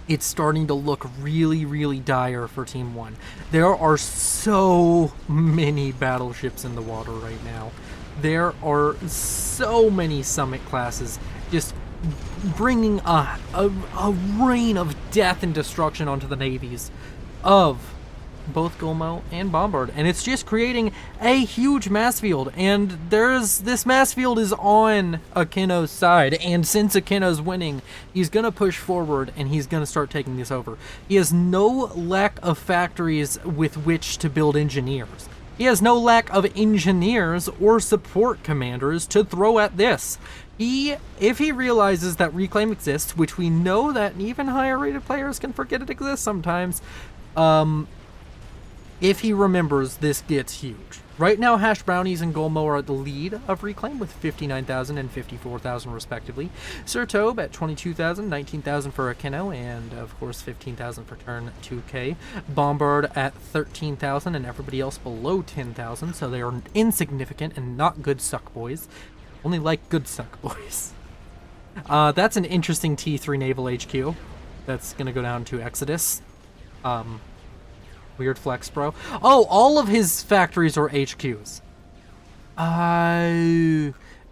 it's starting to look really, really dire for Team 1. There are so many battleships in the water right now. There are so many Summit classes just bringing a rain of death and destruction onto the navies of both Gulmo and Bombard, and it's just creating a huge mass field. And this mass field is on Aquino's side, and since Aquino's winning, he's gonna push forward and he's gonna start taking this over. He has no lack of factories with which to build engineers. He has no lack of engineers or support commanders to throw at this. If he realizes that Reclaim exists, which we know that even higher rated players can forget it exists sometimes, if he remembers, this gets huge. Right now, Hash Brownies and Gulmo are at the lead of Reclaim with 59,000 and 54,000 respectively. Seton at 22,000, 19,000 for Aquino, and of course 15,000 for turn 2K. Bombard at 13,000 and everybody else below 10,000, so they are insignificant and not good suck boys. Only like good suck boys. That's an interesting T3 Naval HQ. That's gonna go down to Exodus. Weird flex, bro. Oh, all of his factories are HQs.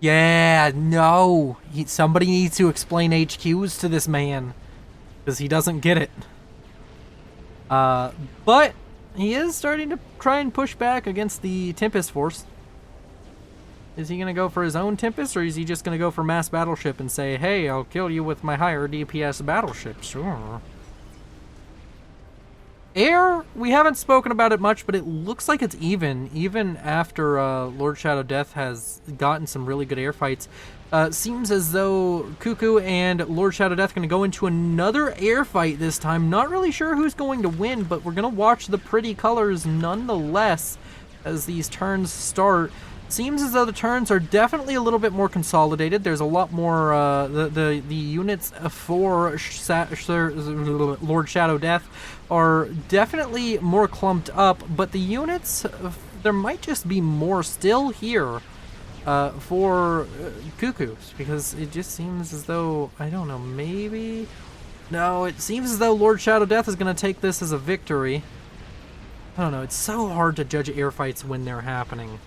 Yeah, no. Somebody needs to explain HQs to this man, because he doesn't get it. But he is starting to try and push back against the Tempest force. Is he going to go for his own Tempest, or is he just going to go for mass battleship and say, hey, I'll kill you with my higher DPS battleship? Sure. Air, we haven't spoken about it much, but it looks like it's even after Lord Shadow Death has gotten some really good air fights. Seems as though Cuckoo and Lord Shadow Death are going to go into another air fight this time. Not really sure who's going to win, but we're going to watch the pretty colors nonetheless as these turns start. Seems as though the turns are definitely a little bit more consolidated. There's a lot more, the units for Lord Shadow Death are definitely more clumped up, but the units, there might just be more still here for Cuckoos, because it just seems as though, I don't know, maybe? No, it seems as though Lord Shadow Death is going to take this as a victory. I don't know, it's so hard to judge air fights when they're happening.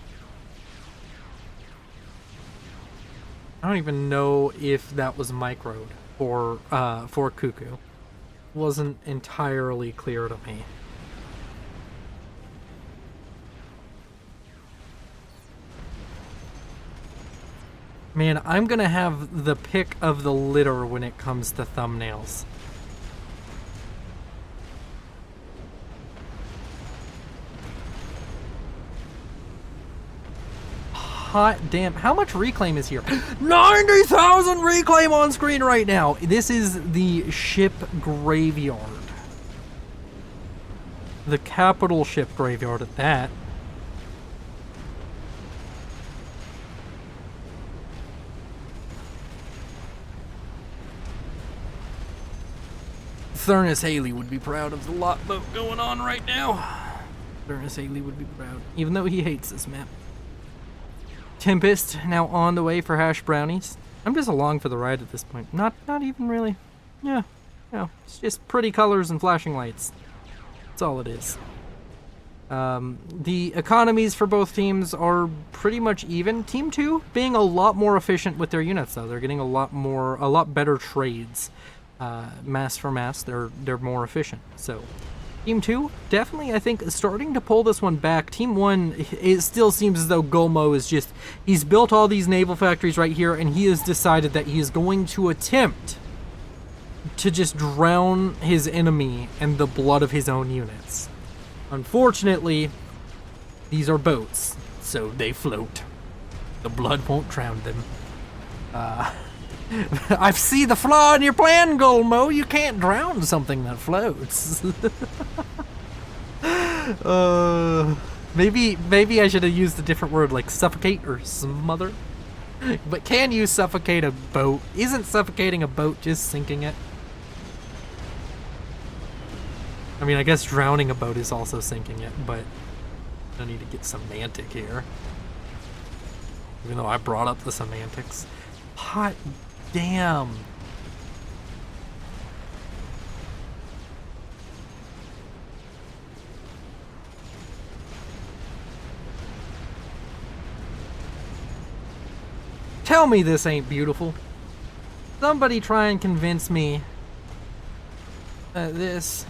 I don't even know if that was microed for Cuckoo. Wasn't entirely clear to me. Man, I'm gonna have the pick of the litter when it comes to thumbnails. Hot damn, how much reclaim is here? 90,000 reclaim on screen right now. This is the ship graveyard. The capital ship graveyard at that. Thurnis Haley would be proud of the lot boat going on right now. Thurnis Haley would be proud, even though he hates this map. Tempest now on the way for Hash Brownies. I'm just along for the ride at this point. Not even really. Yeah, it's just pretty colors and flashing lights. That's all it is. The economies for both teams are pretty much even. Team 2 being a lot more efficient with their units, though. They're getting a lot better trades. Mass for mass, they're more efficient. So Team 2, definitely, I think, starting to pull this one back. Team 1, it still seems as though Gulmo is just, he's built all these naval factories right here, and he has decided that he is going to attempt to just drown his enemy in the blood of his own units. Unfortunately, these are boats, so they float. The blood won't drown them. I see the flaw in your plan, Gulmo. You can't drown something that floats. Maybe I should have used a different word like suffocate or smother. But can you suffocate a boat? Isn't suffocating a boat just sinking it? I mean, I guess drowning a boat is also sinking it, but I need to get semantic here. Even though I brought up the semantics. Hot damn. Tell me this ain't beautiful. Somebody try and convince me that this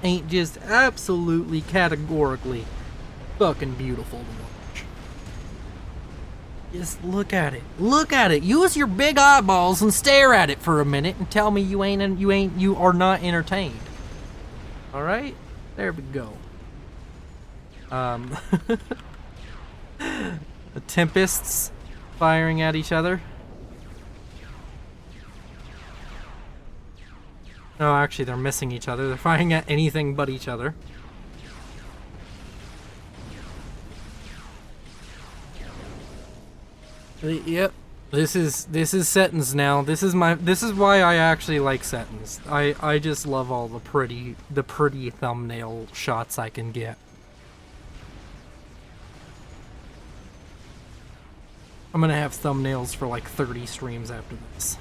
ain't just absolutely categorically fucking beautiful to watch. Just look at it. Look at it. Use your big eyeballs and stare at it for a minute and tell me you are not entertained. All right? There we go. The Tempests firing at each other. No, actually, they're missing each other. They're firing at anything but each other. Yep. This is Seton's now. This is why I actually like Seton's. I just love all the pretty thumbnail shots I can get. I'm gonna have thumbnails for like 30 streams after this.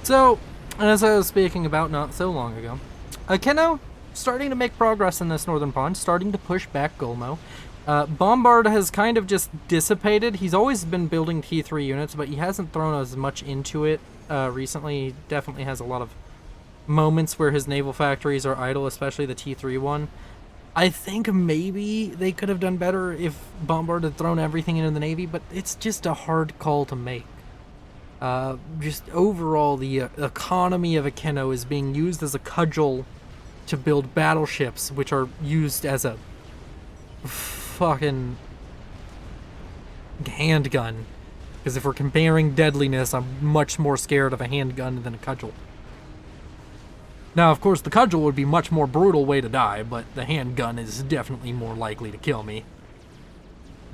So, as I was speaking about not so long ago, Akeno starting to make progress in this northern pond, starting to push back Gulmo. Bombard has kind of just dissipated. He's always been building T3 units, but he hasn't thrown as much into it recently. He definitely has a lot of moments where his naval factories are idle, especially the T3 one. I think maybe they could have done better if Bombard had thrown everything into the Navy, but it's just a hard call to make. Just overall, the economy of Akeno is being used as a cudgel to build battleships, which are used as a fucking handgun. Because if we're comparing deadliness, I'm much more scared of a handgun than a cudgel. Now, of course, the cudgel would be much more brutal way to die, but the handgun is definitely more likely to kill me.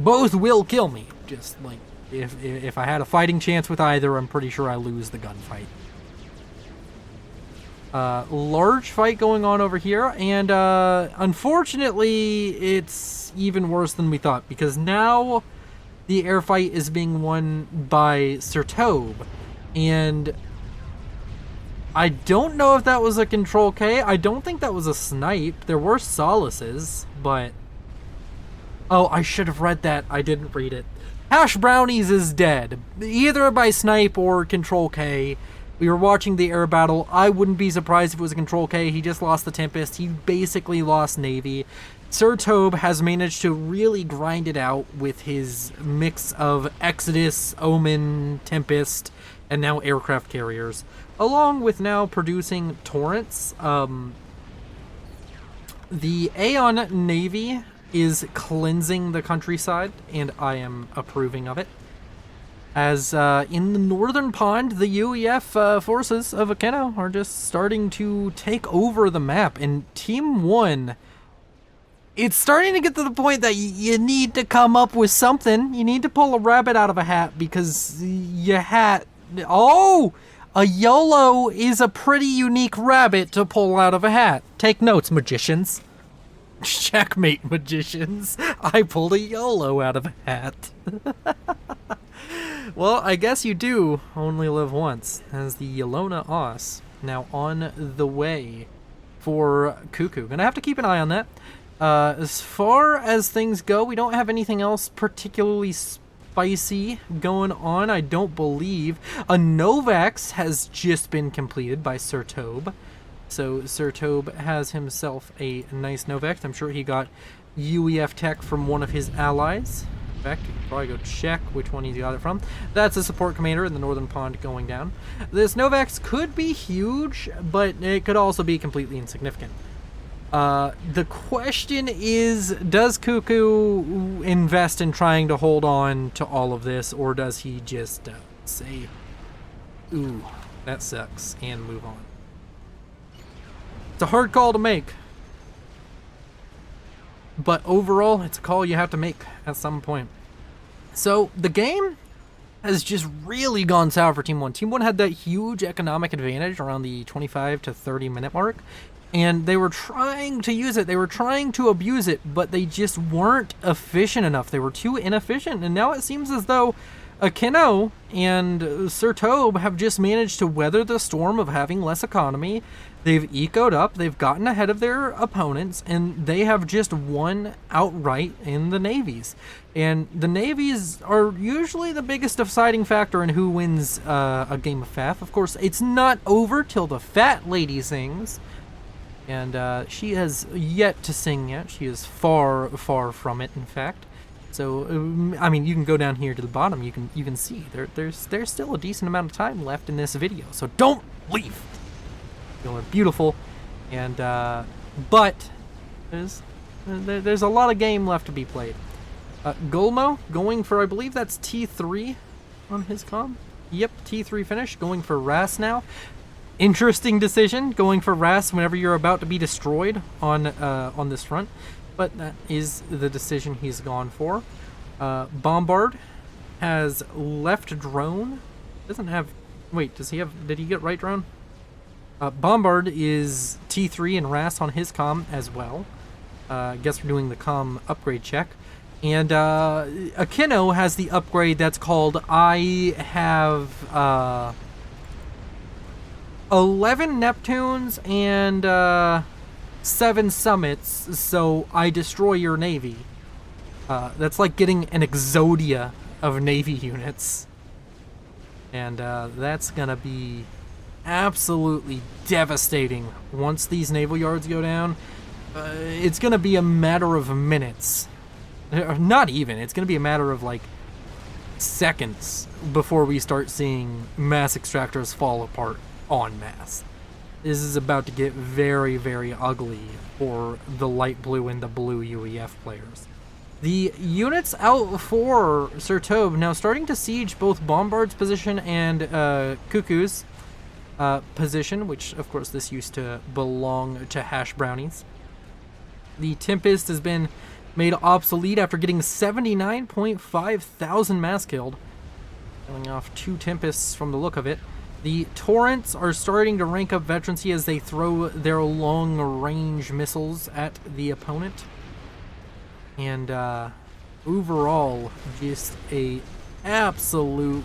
Both will kill me, just like... If I had a fighting chance with either, I'm pretty sure I lose the gunfight. Large fight going on over here, and unfortunately, it's even worse than we thought, because now the air fight is being won by Seton, and I don't know if that was a Control K. I don't think that was a snipe. There were solaces, but... Oh, I should have read that. I didn't read it. Hash Brownies is dead, either by snipe or Control K. We were watching the air battle. I wouldn't be surprised if it was a Control K. He just lost the Tempest. He basically lost Navy. Seton has managed to really grind it out with his mix of Exodus, Omen, Tempest, and now aircraft carriers, along with now producing Torrents. The Aeon Navy is cleansing the countryside, and I am approving of it. As in the northern pond, the UEF forces of Akeno are just starting to take over the map, and Team 1, it's starting to get to the point that you need to come up with something. You need to pull a rabbit out of a hat, because your hat... Oh! A YOLO is a pretty unique rabbit to pull out of a hat. Take notes, magicians. Checkmate, magicians. I pulled a YOLO out of a hat. Well, I guess you do only live once, as the Yelona Os now on the way for Cuckoo. Gonna have to keep an eye on that. As far as things go, we don't have anything else particularly spicy going on, I don't believe. A Novax has just been completed by Seton. So Seton has himself a nice Novax. I'm sure he got UEF tech from one of his allies. fact, you can probably go check which one he got it from. That's a support commander in the northern pond going down. This Novax could be huge, but it could also be completely insignificant. The question is, does Cuckoo invest in trying to hold on to all of this, or does he just say, ooh, that sucks, and move on? It's a hard call to make. But overall, it's a call you have to make at some point. So the game has just really gone sour for Team 1. Team 1 had that huge economic advantage around the 25 to 30 minute mark, and they were trying to use it. They were trying to abuse it, but they just weren't efficient enough. They were too inefficient, and now it seems as though Akino and Seton have just managed to weather the storm of having less economy. They've ecoed up, they've gotten ahead of their opponents, and they have just won outright in the navies. And the navies are usually the biggest deciding factor in who wins a game of FAF. Of course, it's not over till the fat lady sings. And she has yet to sing yet. She is far, far from it, in fact. So, I mean, you can go down here to the bottom. You can see there's still a decent amount of time left in this video. So don't leave. You're beautiful, and but there's a lot of game left to be played. Gulmo going for, I believe that's T3 on his comm. Yep, T3 finish. Going for Ras now. Interesting decision going for Ras whenever you're about to be destroyed on this front. But that is the decision he's gone for. Bombard has left drone. Doesn't have... Wait, does he have... Did he get right drone? Bombard is T3 and Ras on his comm as well. I guess we're doing the comm upgrade check. And Akino has the upgrade that's called I have 11 Neptunes and 7 summits, so I destroy your navy. That's like getting an Exodia of navy units. And that's gonna be absolutely devastating once these naval yards go down. It's gonna be a matter of minutes. Not even, it's gonna be a matter of like seconds before we start seeing mass extractors fall apart en masse. This is about to get very, very ugly for the light blue and the blue UEF players. The units out for Seton now starting to siege both Bombard's position and Cuckoo's position, which of course this used to belong to Hash Brownies. The Tempest has been made obsolete after getting 79.5 thousand mass killed, killing off 2 Tempests from the look of it. The Torrents are starting to rank up veterancy as they throw their long-range missiles at the opponent. And overall, just a absolute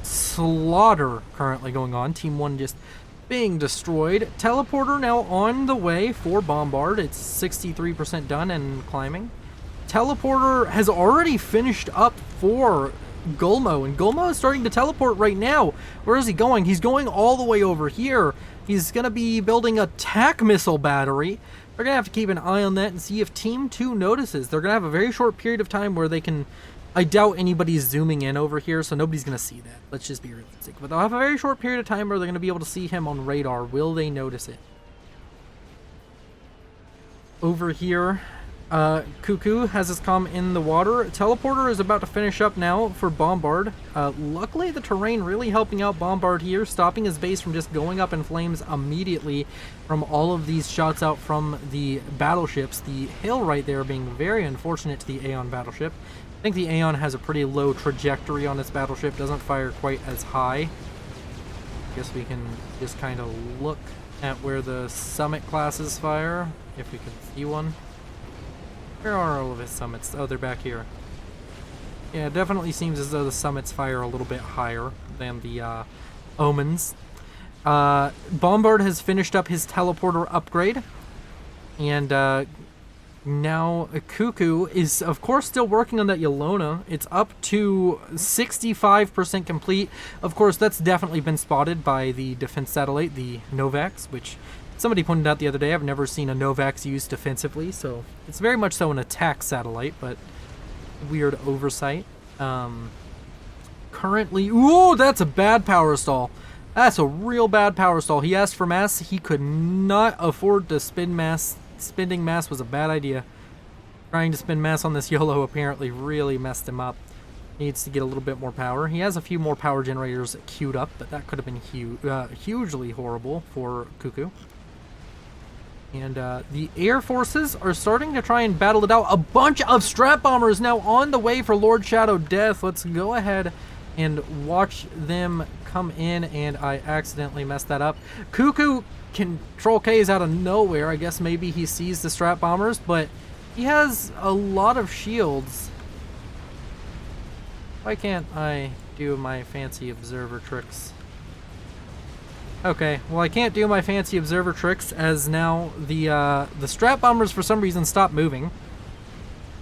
slaughter currently going on. Team 1 just being destroyed. Teleporter now on the way for Bombard. It's 63% done and climbing. Teleporter has already finished up for Gulmo, and Gulmo is starting to teleport right now. Where is he going? He's going all the way over here. He's going to be building a TAC missile battery. They're going to have to keep an eye on that and see if Team 2 notices. They're going to have a very short period of time where they can... I doubt anybody's zooming in over here, so nobody's going to see that. Let's just be realistic. But they'll have a very short period of time where they're going to be able to see him on radar. Will they notice it? Over here, Cuckoo has his comm in the water. Teleporter is about to finish up now for Bombard. Luckily, the terrain really helping out Bombard here, stopping his base from just going up in flames immediately from all of these shots out from the battleships. The hail right there being very unfortunate to the Aeon battleship. I think the Aeon has a pretty low trajectory on its battleship, doesn't fire quite as high. I guess we can just kind of look at where the Summit classes fire, if we can see one. Where are all of his summits? Oh, they're back here. Yeah, it definitely seems as though the summits fire a little bit higher than the Omens. Bombard has finished up his teleporter upgrade. And now Cuckoo is, of course, still working on that Yelona. It's up to 65% complete. Of course, that's definitely been spotted by the defense satellite, the Novax, which... somebody pointed out the other day, I've never seen a Novax used defensively, so it's very much so an attack satellite, but weird oversight. Currently, ooh, that's a bad power stall. That's a real bad power stall. He asked for mass. He could not afford to spin mass. Spending mass was a bad idea. Trying to spend mass on this YOLO apparently really messed him up. Needs to get a little bit more power. He has a few more power generators queued up, but that could have been hugely horrible for Cuckoo. And the Air Forces are starting to try and battle it out. A bunch of Strat Bombers now on the way for Lord Shadow Death. Let's go ahead and watch them come in, and I accidentally messed that up. Cuckoo Control K's out of nowhere. I guess maybe he sees the Strat Bombers, but he has a lot of shields. Why can't I do my fancy observer tricks? Okay, well I can't do my fancy observer tricks as now the Strat Bombers for some reason stopped moving.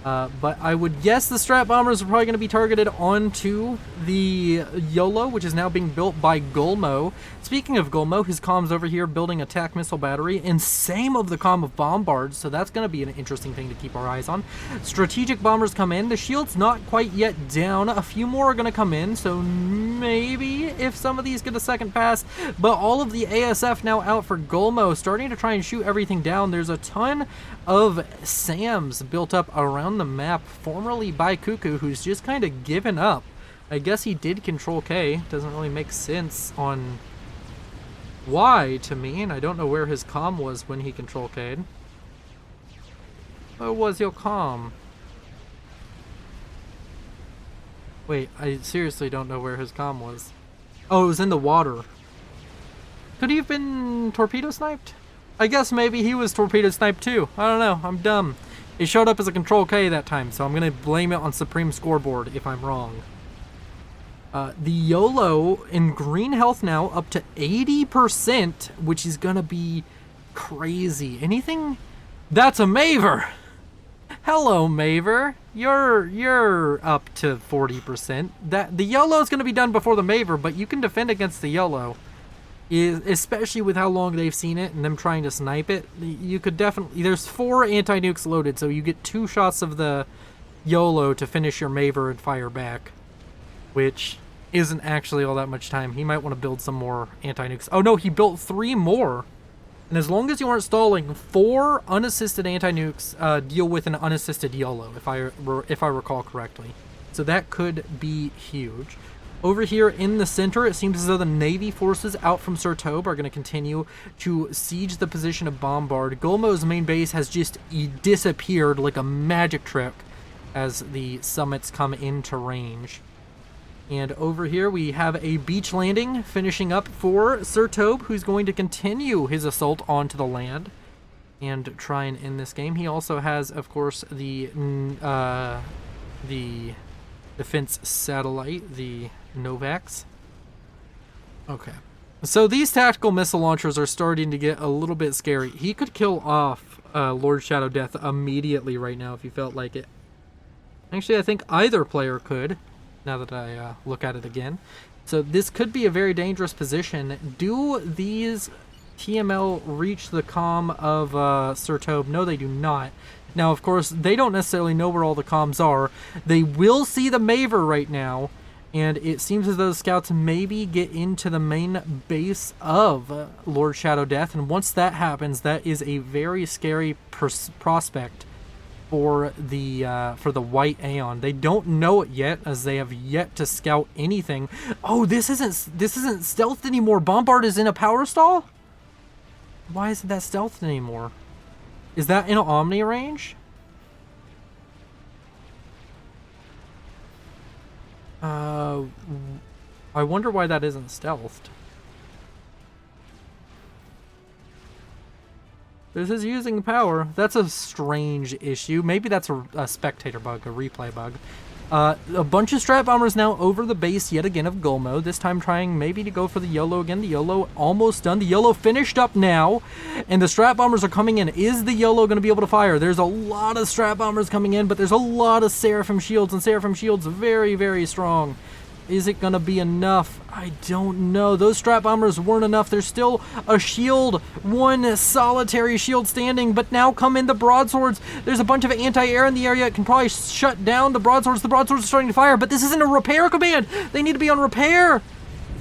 But I would guess the Strat Bombers are probably going to be targeted onto the YOLO, which is now being built by Gulmo. Speaking of Gulmo, his comm's over here building a TAC missile battery, and same of the comm of Bombards, so that's going to be an interesting thing to keep our eyes on. Strategic Bombers come in. The shield's not quite yet down. A few more are going to come in, so maybe if some of these get a second pass. But all of the ASF now out for Gulmo, starting to try and shoot everything down. There's a ton of SAMs built up around the map, formerly by Cuckoo, who's just kind of given up. I guess he did Control K. Doesn't really make sense on why to me, and I don't know where his comm was when he Control K'd. Where was your comm? Wait, I seriously don't know where his comm was. Oh, it was in the water. Could he have been torpedo sniped? I guess maybe he was torpedo sniped too. I don't know. I'm dumb. It showed up as a Control K that time, so I'm going to blame it on Supreme Scoreboard if I'm wrong. The YOLO in green health now up to 80%, which is going to be crazy. Anything? That's a Maver! Hello, Maver. You're up to 40%. The YOLO is going to be done before the Maver, but you can defend against the YOLO. Especially with how long they've seen it and them trying to snipe it, you could definitely... There's 4 anti-nukes loaded, so you get 2 shots of the YOLO to finish your Maver and fire back, which isn't actually all that much time. He might want to build some more anti-nukes. Oh no, he built 3 more. And as long as you aren't stalling, 4 unassisted anti-nukes deal with an unassisted YOLO, if I recall correctly. So that could be huge. Over here in the center, it seems as though the Navy forces out from Seton are going to continue to siege the position of Bombard. Gulmo's main base has just disappeared like a magic trick as the summits come into range. And over here we have a beach landing finishing up for Seton, who's going to continue his assault onto the land and try and end this game. He also has, of course, the defense satellite, the Novaks. Okay. So these tactical missile launchers are starting to get a little bit scary. He could kill off Lord Shadow Death immediately right now if he felt like it. Actually, I think either player could, now that I look at it again. So this could be a very dangerous position. Do these TML reach the comm of Seton? No, they do not. Now, of course, they don't necessarily know where all the comms are. They will see the Maver right now, and it seems as though the scouts maybe get into the main base of Lord Shadow Death, and once that happens, that is a very scary prospect for the White Aeon. They don't know it yet, as they have yet to scout anything. Oh, this isn't stealthed anymore. Bombard is in a power stall? Why isn't that stealthed anymore? Is that in Omni range? I wonder why that isn't stealthed. This is using power. That's a strange issue. Maybe that's a spectator bug, a replay bug. A bunch of Strat Bombers now over the base yet again of Gulmo, this time trying maybe to go for the YOLO again. The YOLO almost done. The YOLO finished up now, and the Strat Bombers are coming in. Is the YOLO going to be able to fire? There's a lot of Strat Bombers coming in, but there's a lot of Seraphim Shields, and Seraphim Shields very, very strong. Is it gonna be enough? I don't know. Those strap bombers weren't enough. There's still a shield, one solitary shield standing, but now come in the broadswords. There's a bunch of anti-air in the area. It can probably shut down the broadswords. The broadswords are starting to fire, but this isn't a repair command. They need to be on repair.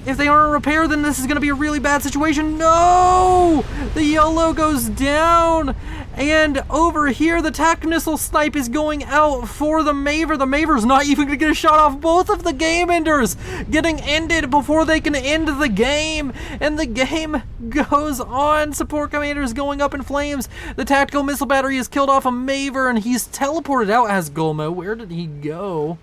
If they aren't on repair, then this is gonna be a really bad situation. No! The yellow goes down. And over here, the tactical missile snipe is going out for the Maver. The Maver's not even gonna get a shot off. Both of the game enders getting ended before they can end the game. And the game goes on. Support commanders going up in flames. The tactical missile battery has killed off a Maver, and he's teleported out as Gulmo. Where did he go?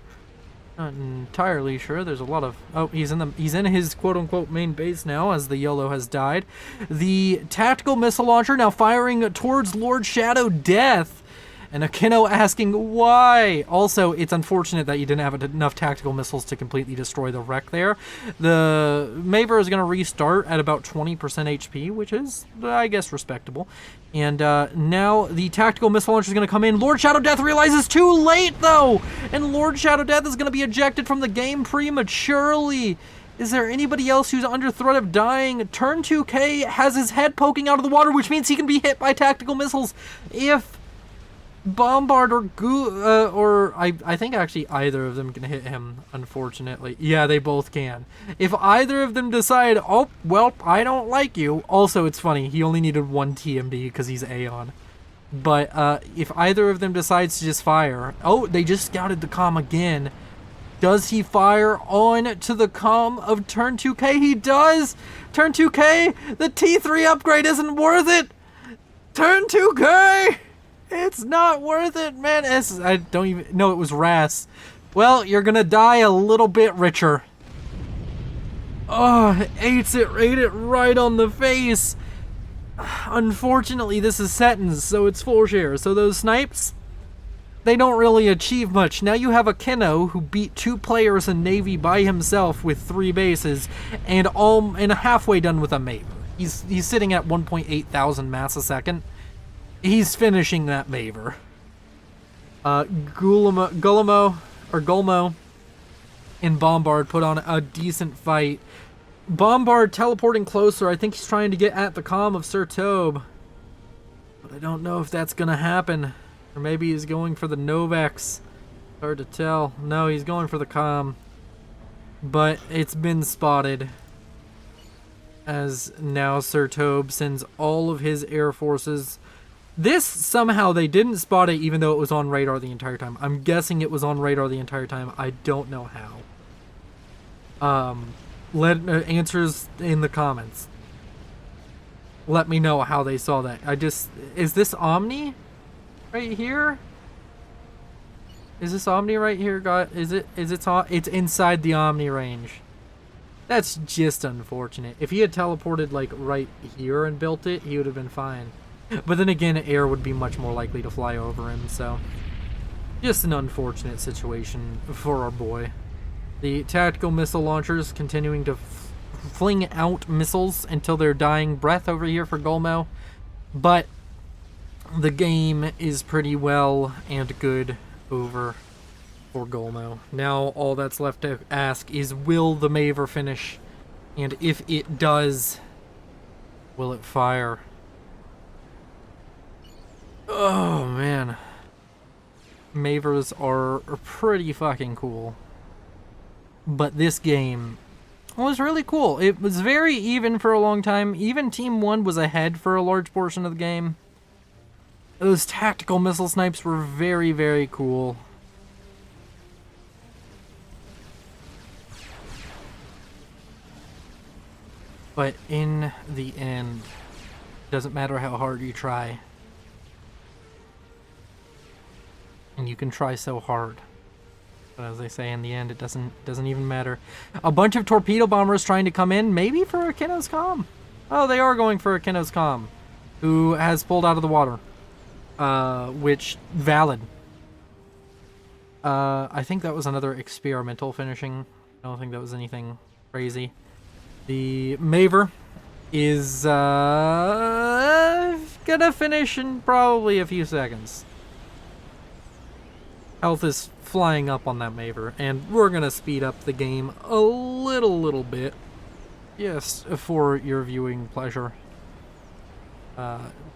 Not entirely sure. There's a lot of... Oh, he's in his quote-unquote main base now, as the yellow has died. The tactical missile launcher now firing towards Lord Shadow Death. And Akino asking why. Also, it's unfortunate that you didn't have enough tactical missiles to completely destroy the wreck there. The Maver is going to restart at about 20% HP, which is, I guess, respectable. And now the tactical missile launcher is going to come in. Lord Shadow Death realizes too late, though! And Lord Shadow Death is going to be ejected from the game prematurely. Is there anybody else who's under threat of dying? Turn 2K has his head poking out of the water, which means he can be hit by tactical missiles. If Bombard or I think actually either of them can hit him, unfortunately. Yeah, they both can. If either of them decide, oh, well, I don't like you. Also, it's funny, he only needed one TMD because he's Aeon. But if either of them decides to just fire, oh, they just scouted the comm again. Does he fire on to the comm of Turn 2K? He does! Turn 2K, the T3 upgrade isn't worth it! Turn 2K! It's not worth it, man. I don't even know it was Ras. Well, you're gonna die a little bit richer. Oh, ate it right on the face. Unfortunately, this is Seton's, so it's full share. So those snipes, they don't really achieve much. Now you have Akino, who beat 2 players in Navy by himself with 3 bases, and halfway done with a Maver. He's sitting at 1.8 thousand mass a second. He's finishing that Maver. Gulmo and Bombard put on a decent fight. Bombard teleporting closer. I think he's trying to get at the comm of Sir Tobe. But I don't know if that's going to happen. Or maybe he's going for the Novex. Hard to tell. No, he's going for the comm. But it's been spotted. As now Sir Tobe sends all of his air forces. This, somehow, they didn't spot it even though it was on radar the entire time. I'm guessing it was on radar the entire time. I don't know how. Answers in the comments. Let me know how they saw that. Is this Omni? Right here? Is this Omni right here? It's inside the Omni range. That's just unfortunate. If he had teleported, like, right here and built it, he would have been fine. But then again, air would be much more likely to fly over him, so just an unfortunate situation for our boy. The tactical missile launchers continuing to fling out missiles until their dying breath over here for Gulmo. But the game is pretty well and good over for Gulmo. Now all that's left to ask is, will the Maver finish? And if it does, will it fire? Oh, man. Mavers are pretty fucking cool. But this game was really cool. It was very even for a long time. Even Team 1 was ahead for a large portion of the game. Those tactical missile snipes were very, very cool. But in the end, doesn't matter how hard you try. And you can try so hard. But as they say, in the end, it doesn't even matter. A bunch of torpedo bombers trying to come in, maybe for Akino's comm. Oh, they are going for Akino's comm, who has pulled out of the water. Which, valid. I think that was another experimental finishing. I don't think that was anything crazy. The Maver is gonna finish in probably a few seconds. Health is flying up on that Maver, and we're gonna speed up the game a little bit. Yes, for your viewing pleasure.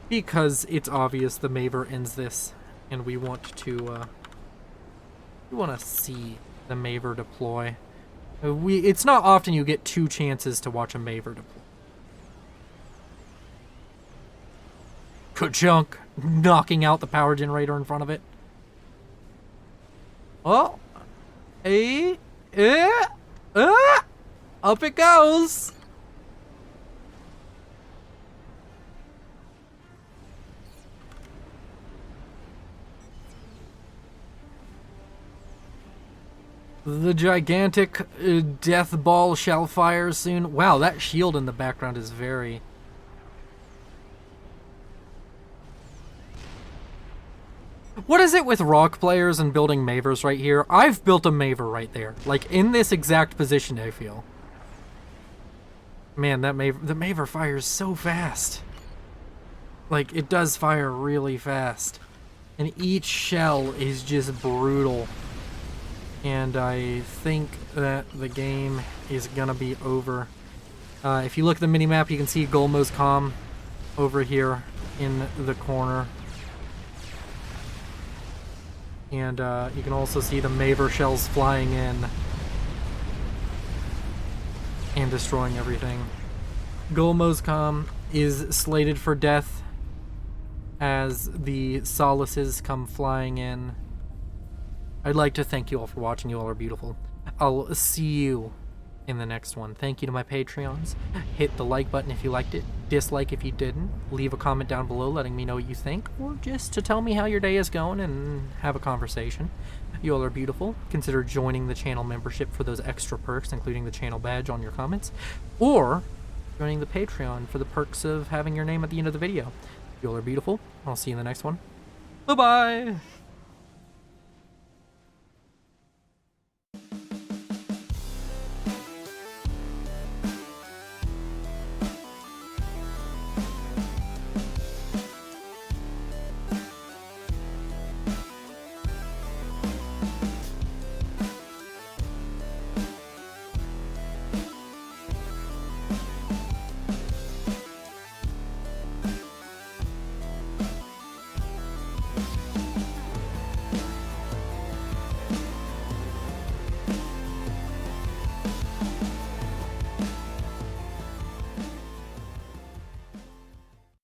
Because it's obvious the Maver ends this, and we want to see the Maver deploy. It's not often you get 2 chances to watch a Maver deploy. Ka-chunk! Knocking out the power generator in front of it. Oh! Up it goes! The gigantic death ball shall fire soon. Wow, that shield in the background is very... What is it with rock players and building Mavers right here? I've built a Maver right there. Like, in this exact position, I feel. Man, the Maver fires so fast. Like, it does fire really fast. And each shell is just brutal. And I think that the game is gonna be over. If you look at the minimap, you can see Gulmo's comm over here in the corner. And you can also see the Maver shells flying in and destroying everything. Gulmo's comm is slated for death as the Solaces come flying in. I'd like to thank you all for watching. You all are beautiful. I'll see you in the next one. Thank you to my Patreons. Hit the like button if you liked it. Dislike if you didn't. Leave a comment down below letting me know what you think, or just to tell me how your day is going and have a conversation. You all are beautiful. Consider joining the channel membership for those extra perks, including the channel badge on your comments, or joining the Patreon for the perks of having your name at the end of the video. You all are beautiful. I'll see you in the next one. Bye-bye!